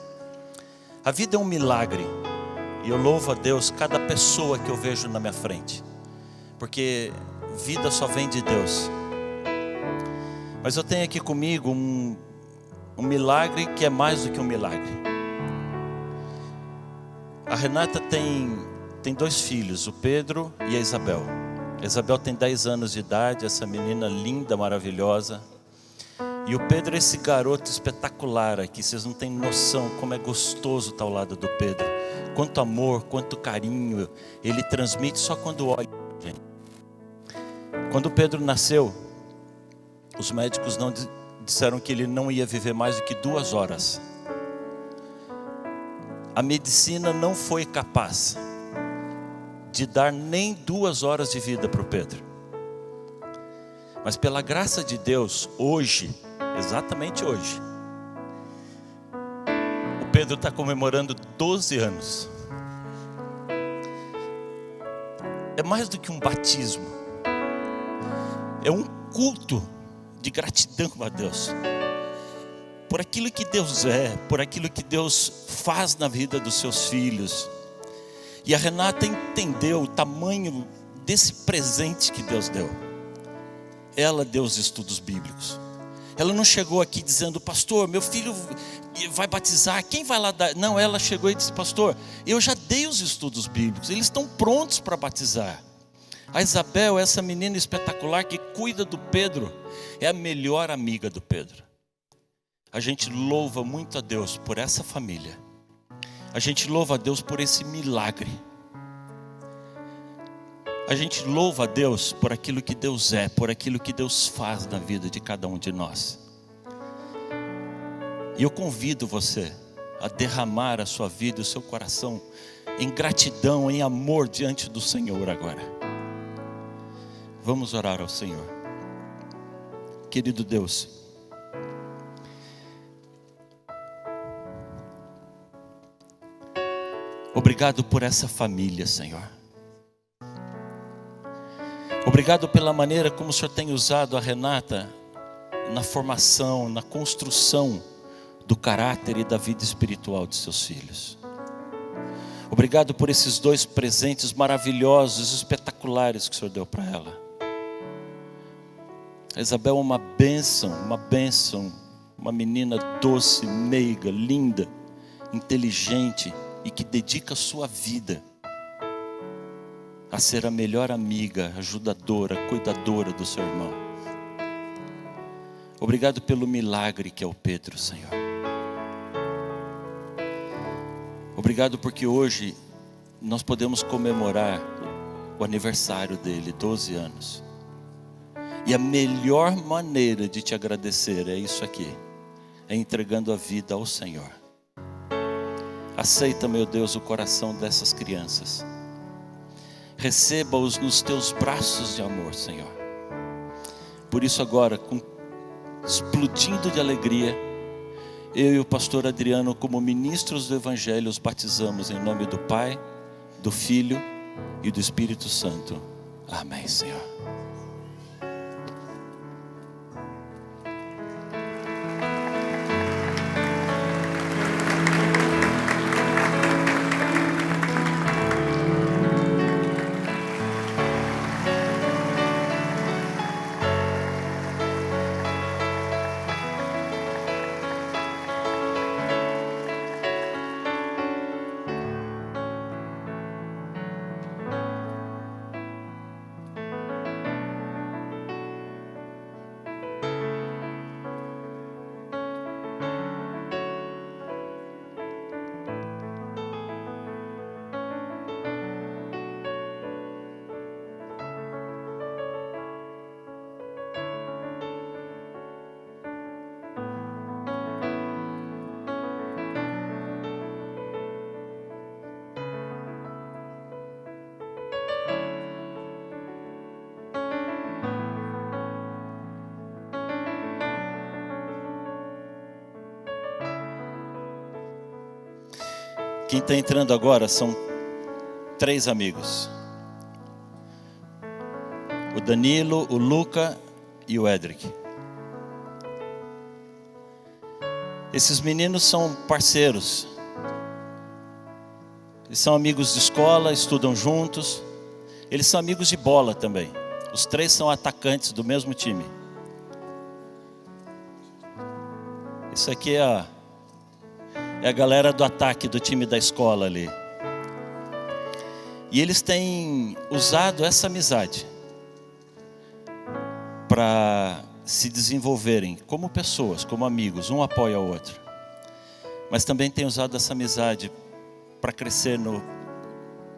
A vida é um milagre, e eu louvo a Deus cada pessoa que eu vejo na minha frente, porque vida só vem de Deus. Mas eu tenho aqui comigo um milagre que é mais do que um milagre. A Renata tem 2 filhos, o Pedro e a Isabel. A Isabel tem 10 anos de idade, essa menina linda, maravilhosa. E o Pedro é esse garoto espetacular aqui. Vocês não têm noção como é gostoso estar ao lado do Pedro. quanto amor, quanto carinho Ele transmite só quando olha. Quando Pedro nasceu, os médicos não disseram que ele não ia viver mais do que 2 horas. A medicina não foi capaz de dar nem 2 horas de vida para o Pedro. Mas pela graça de Deus, hoje, exatamente hoje, o Pedro está comemorando 12 anos. É mais do que um batismo. É um culto de gratidão a Deus. Por aquilo que Deus é, por aquilo que Deus faz na vida dos seus filhos. E a Renata entendeu o tamanho desse presente que Deus deu. Ela deu os estudos bíblicos. Ela não chegou aqui dizendo, pastor, meu filho vai batizar, quem vai lá dar? Não, ela chegou e disse, pastor, eu já dei os estudos bíblicos, eles estão prontos para batizar. A Isabel, essa menina espetacular que cuida do Pedro, é a melhor amiga do Pedro. A gente louva muito a Deus por essa família. A gente louva a Deus por esse milagre. A gente louva a Deus por aquilo que Deus é, por aquilo que Deus faz na vida de cada um de nós. E eu convido você a derramar a sua vida e o seu coração em gratidão, em amor diante do Senhor agora. Vamos orar ao Senhor. Querido Deus, obrigado por essa família, Senhor. Obrigado pela maneira como o Senhor tem usado a Renata na formação, na construção do caráter e da vida espiritual de seus filhos. Obrigado por esses 2 presentes maravilhosos, espetaculares que o Senhor deu para ela. A Isabel é uma bênção, uma menina doce, meiga, linda, inteligente e que dedica a sua vida a ser a melhor amiga, ajudadora, cuidadora do seu irmão. Obrigado pelo milagre que é o Pedro, Senhor. Obrigado porque hoje nós podemos comemorar o aniversário dele, 12 anos. E a melhor maneira de te agradecer é isso aqui, é entregando a vida ao Senhor. Aceita, meu Deus, o coração dessas crianças. Receba-os nos teus braços de amor, Senhor. Por isso agora, explodindo de alegria, eu e o pastor Adriano, como ministros do Evangelho, os batizamos em nome do Pai, do Filho e do Espírito Santo. Amém, Senhor. Quem está entrando agora são 3 amigos. O Danilo, o Luca e o Edric. Esses meninos são parceiros. Eles são amigos de escola, estudam juntos. Eles são amigos de bola também. Os 3 são atacantes do mesmo time. Isso aqui é a galera do ataque do time da escola ali. E eles têm usado essa amizade para se desenvolverem como pessoas, como amigos, um apoia o outro. Mas também têm usado essa amizade para crescer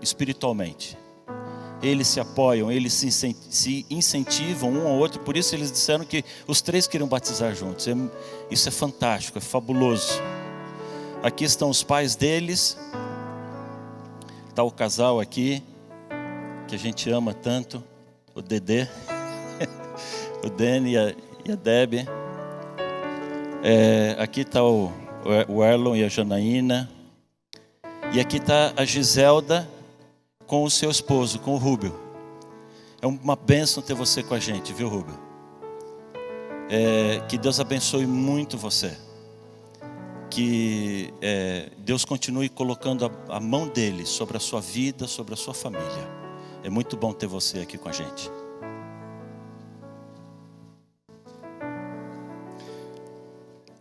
espiritualmente. Eles se apoiam, eles se incentivam um ao outro. Por isso eles disseram que os 3 queriam batizar juntos. Isso é fantástico, é fabuloso. Aqui estão os pais deles. Está o casal aqui, que a gente ama tanto. O Dedê, o Dani e a Debbie. Aqui está o Erlon e a Janaína. E aqui está a Giselda com o seu esposo, com o Rúbio. É uma bênção ter você com a gente, viu, Rúbio? Que Deus abençoe muito você. Que Deus continue colocando a mão dele sobre a sua vida, sobre a sua família. É muito bom ter você aqui com a gente.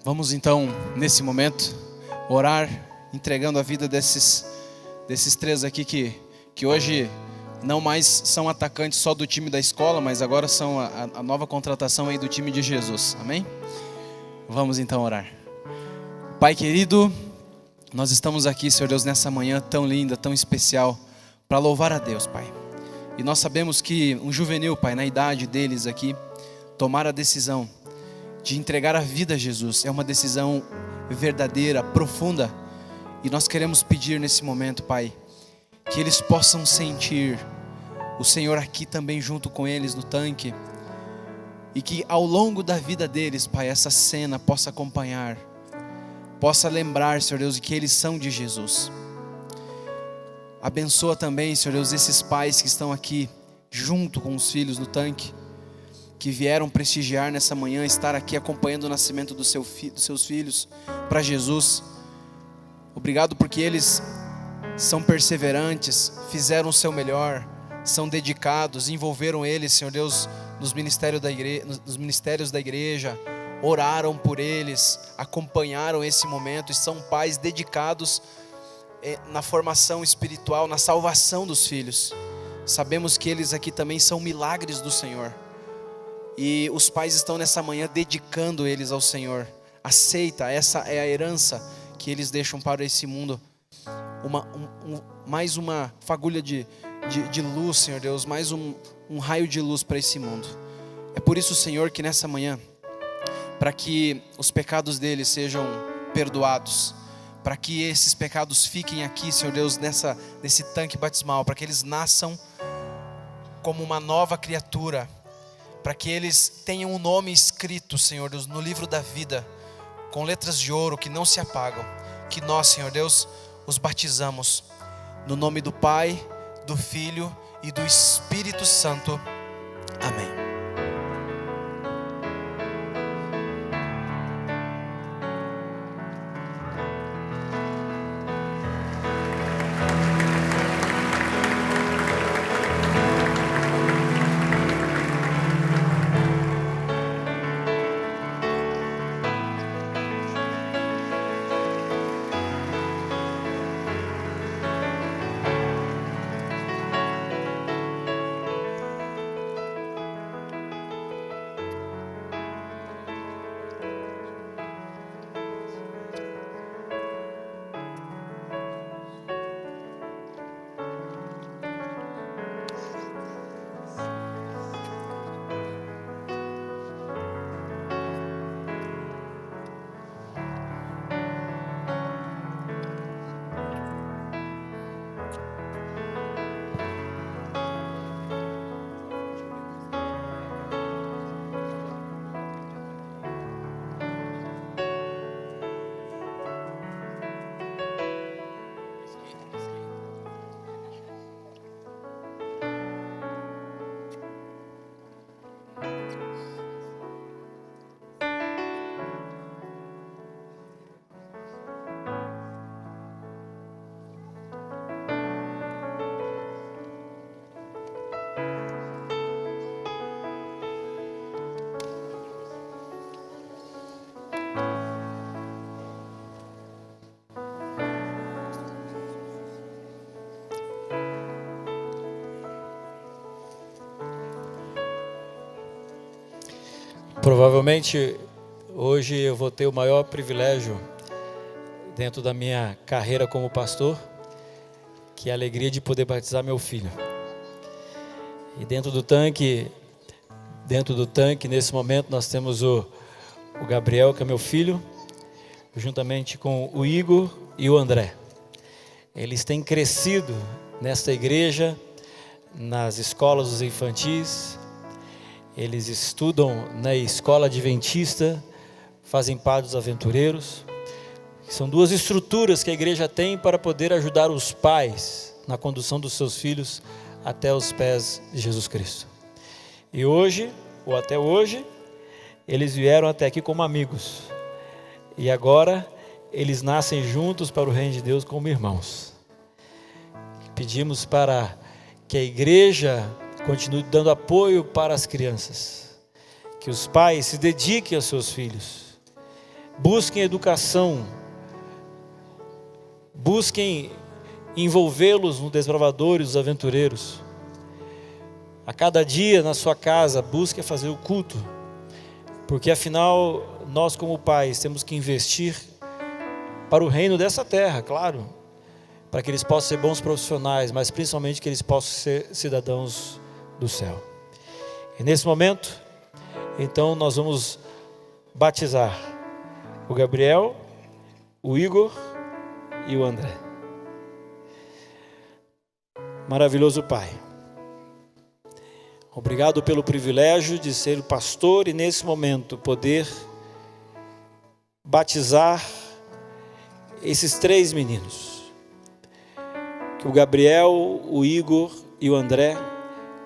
Vamos então, nesse momento, orar, entregando a vida desses 3 aqui que hoje não mais são atacantes só do time da escola, mas agora são a nova contratação aí do time de Jesus, amém? Vamos então orar. Pai querido, nós estamos aqui, Senhor Deus, nessa manhã tão linda, tão especial, para louvar a Deus, Pai. E nós sabemos que um juvenil, Pai, na idade deles aqui, tomar a decisão de entregar a vida a Jesus é uma decisão verdadeira, profunda. E nós queremos pedir nesse momento, Pai, que eles possam sentir o Senhor aqui também junto com eles no tanque. E que ao longo da vida deles, Pai, essa cena possa acompanhar, possa lembrar, Senhor Deus, que eles são de Jesus. Abençoa também, Senhor Deus, esses pais que estão aqui junto com os filhos no tanque, que vieram prestigiar nessa manhã, estar aqui acompanhando o nascimento dos seus filhos para Jesus. Obrigado porque eles são perseverantes, fizeram o seu melhor, são dedicados, envolveram eles, Senhor Deus, nos ministérios da igreja, oraram por eles, acompanharam esse momento e são pais dedicados na formação espiritual, na salvação dos filhos. Sabemos que eles aqui também são milagres do Senhor. E os pais estão nessa manhã dedicando eles ao Senhor. Aceita, essa é a herança que eles deixam para esse mundo. Mais uma fagulha de luz, Senhor Deus, mais um raio de luz para esse mundo. É por isso, Senhor, que nessa manhã, para que os pecados deles sejam perdoados, para que esses pecados fiquem aqui, Senhor Deus, nesse tanque batismal, para que eles nasçam como uma nova criatura, para que eles tenham um nome escrito, Senhor Deus, no livro da vida, com letras de ouro que não se apagam, que nós, Senhor Deus, os batizamos no nome do Pai, do Filho e do Espírito Santo. Amém.
Provavelmente hoje eu vou ter o maior privilégio dentro da minha carreira como pastor que é a alegria de poder batizar meu filho. E dentro do tanque, nesse momento, nós temos o Gabriel, que é meu filho, juntamente com o Igor e o André. Eles têm crescido nesta igreja, nas escolas dos infantis, eles estudam na escola adventista, fazem parte dos aventureiros. São duas estruturas que a igreja tem para poder ajudar os pais na condução dos seus filhos até os pés de Jesus Cristo. E hoje, ou até hoje, eles vieram até aqui como amigos. E agora, eles nascem juntos para o reino de Deus como irmãos. Pedimos para que a igreja continue dando apoio para as crianças. Que os pais se dediquem aos seus filhos. Busquem educação. Busquem envolvê-los no desbravador e os aventureiros. A cada dia na sua casa, busque fazer o culto. Porque afinal, nós como pais temos que investir para o reino dessa terra, claro. Para que eles possam ser bons profissionais, mas principalmente que eles possam ser cidadãos do céu. E nesse momento, então nós vamos batizar o Gabriel, o Igor e o André. Maravilhoso Pai, obrigado pelo privilégio de ser o pastor e nesse momento poder batizar esses 3 meninos. Que o Gabriel, o Igor e o André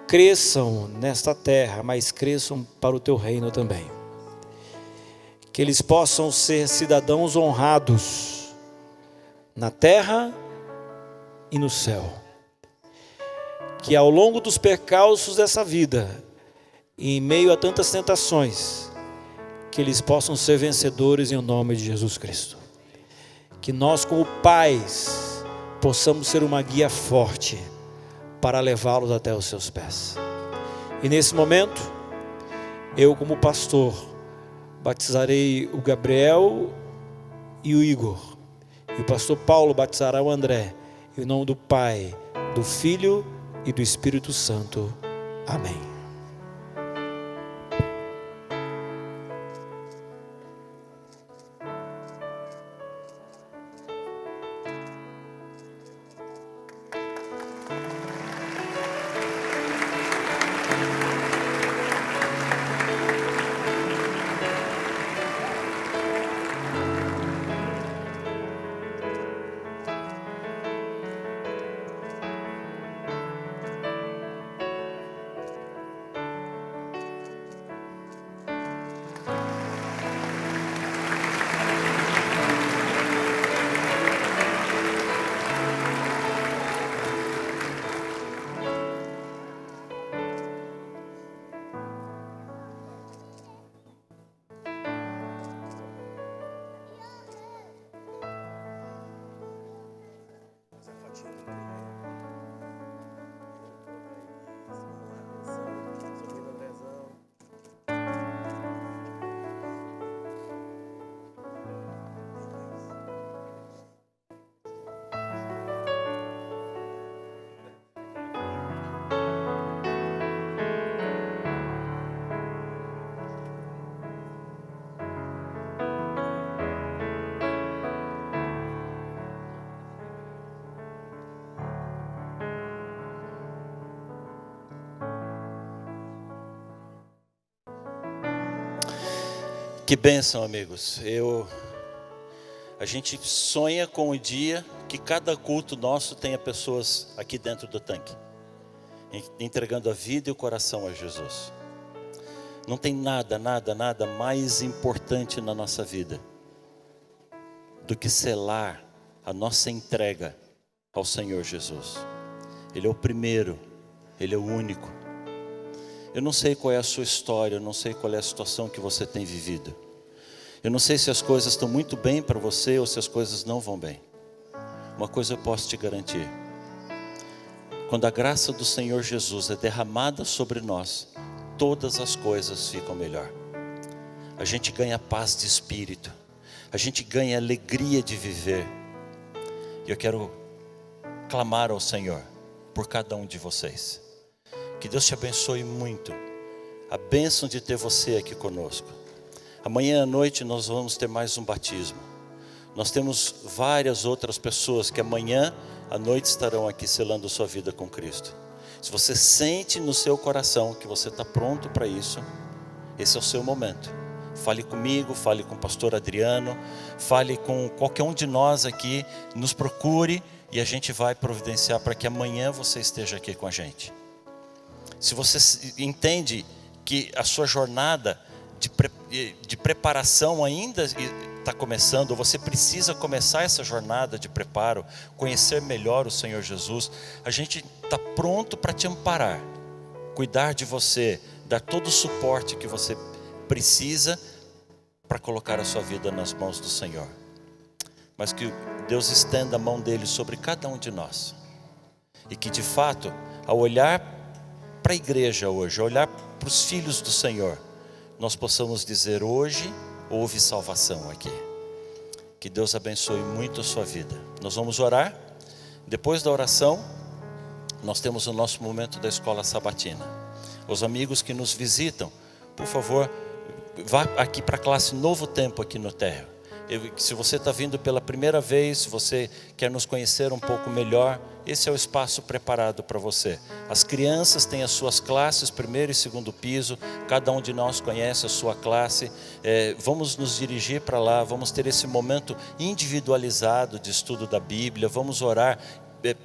cresçam nesta terra, mas cresçam para o teu reino também. Que eles possam ser cidadãos honrados na terra e no céu. Que ao longo dos percalços dessa vida, e em meio a tantas tentações, que eles possam ser vencedores em nome de Jesus Cristo. Que nós como pais possamos ser uma guia forte para levá-los até os seus pés. E nesse momento, eu como pastor, batizarei o Gabriel e o Igor. E o pastor Paulo batizará o André. Em nome do Pai, do Filho e do Espírito Santo. Amém.
Que bênção, amigos. A gente sonha com o dia que cada culto nosso tenha pessoas aqui dentro do tanque, entregando a vida e o coração a Jesus. Não tem nada mais importante na nossa vida do que selar a nossa entrega ao Senhor Jesus. Ele é o primeiro, Ele é o único. Eu não sei qual é a sua história, eu não sei qual é a situação que você tem vivido. Eu não sei se as coisas estão muito bem para você ou se as coisas não vão bem. Uma coisa eu posso te garantir: quando a graça do Senhor Jesus é derramada sobre nós, todas as coisas ficam melhor. A gente ganha paz de espírito, a gente ganha alegria de viver. E eu quero clamar ao Senhor por cada um de vocês. Que Deus te abençoe muito. A bênção de ter você aqui conosco. Amanhã à noite nós vamos ter mais um batismo. Nós temos várias outras pessoas que amanhã à noite estarão aqui selando sua vida com Cristo. Se você sente no seu coração que você está pronto para isso, esse é o seu momento. Fale comigo, fale com o pastor Adriano, fale com qualquer um de nós aqui, nos procure e a gente vai providenciar para que amanhã você esteja aqui com a gente. Se você entende que a sua jornada de preparação ainda está começando, ou você precisa começar essa jornada de preparo, conhecer melhor o Senhor Jesus, a gente está pronto para te amparar, cuidar de você, dar todo o suporte que você precisa para colocar a sua vida nas mãos do Senhor. Mas que Deus estenda a mão dele sobre cada um de nós, e que de fato, ao olhar para a igreja hoje, ao olhar para os filhos do Senhor, nós possamos dizer: hoje houve salvação aqui. Que Deus abençoe muito a sua vida. Nós vamos orar. Depois da oração, nós temos o nosso momento da escola sabatina. Os amigos que nos visitam, por favor, vá aqui para a classe Novo Tempo aqui no térreo. Se você está vindo pela primeira vez, se você quer nos conhecer um pouco melhor, esse é o espaço preparado para você. As crianças têm as suas classes, primeiro e segundo piso, cada um de nós conhece a sua classe. Vamos nos dirigir para lá, vamos ter esse momento individualizado de estudo da Bíblia, vamos orar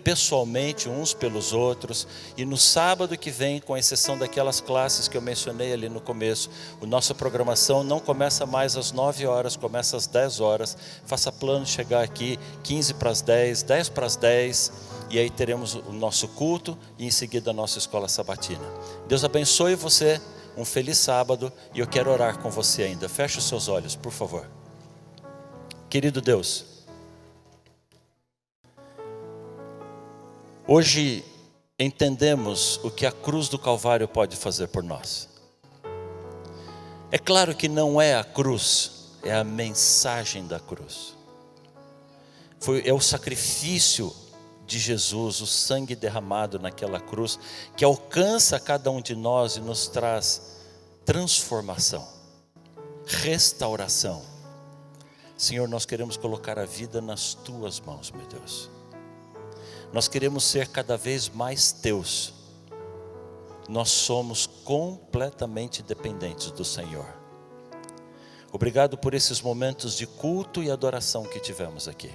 pessoalmente uns pelos outros. E no sábado que vem, com exceção daquelas classes que eu mencionei ali no começo, a nossa programação não começa mais às 9 horas, começa às 10 horas. Faça plano de chegar aqui 15 para as 10, 10 para as 10, e aí teremos o nosso culto e em seguida a nossa escola sabatina. Deus abençoe você, um feliz sábado, e eu quero orar com você ainda. Feche os seus olhos, por favor. Querido Deus, hoje entendemos o que a cruz do Calvário pode fazer por nós. É claro que não é a cruz, é a mensagem da cruz. É o sacrifício de Jesus, o sangue derramado naquela cruz, que alcança cada um de nós e nos traz transformação, restauração. Senhor, nós queremos colocar a vida nas tuas mãos, meu Deus. Nós queremos ser cada vez mais teus. Nós somos completamente dependentes do Senhor. Obrigado por esses momentos de culto e adoração que tivemos aqui.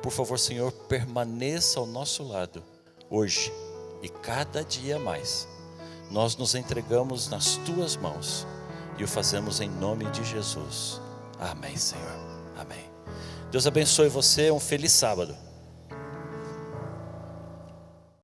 Por favor, Senhor, permaneça ao nosso lado hoje e cada dia mais. Nós nos entregamos nas tuas mãos e o fazemos em nome de Jesus. Amém, Senhor. Amém. Deus abençoe você. Um feliz sábado.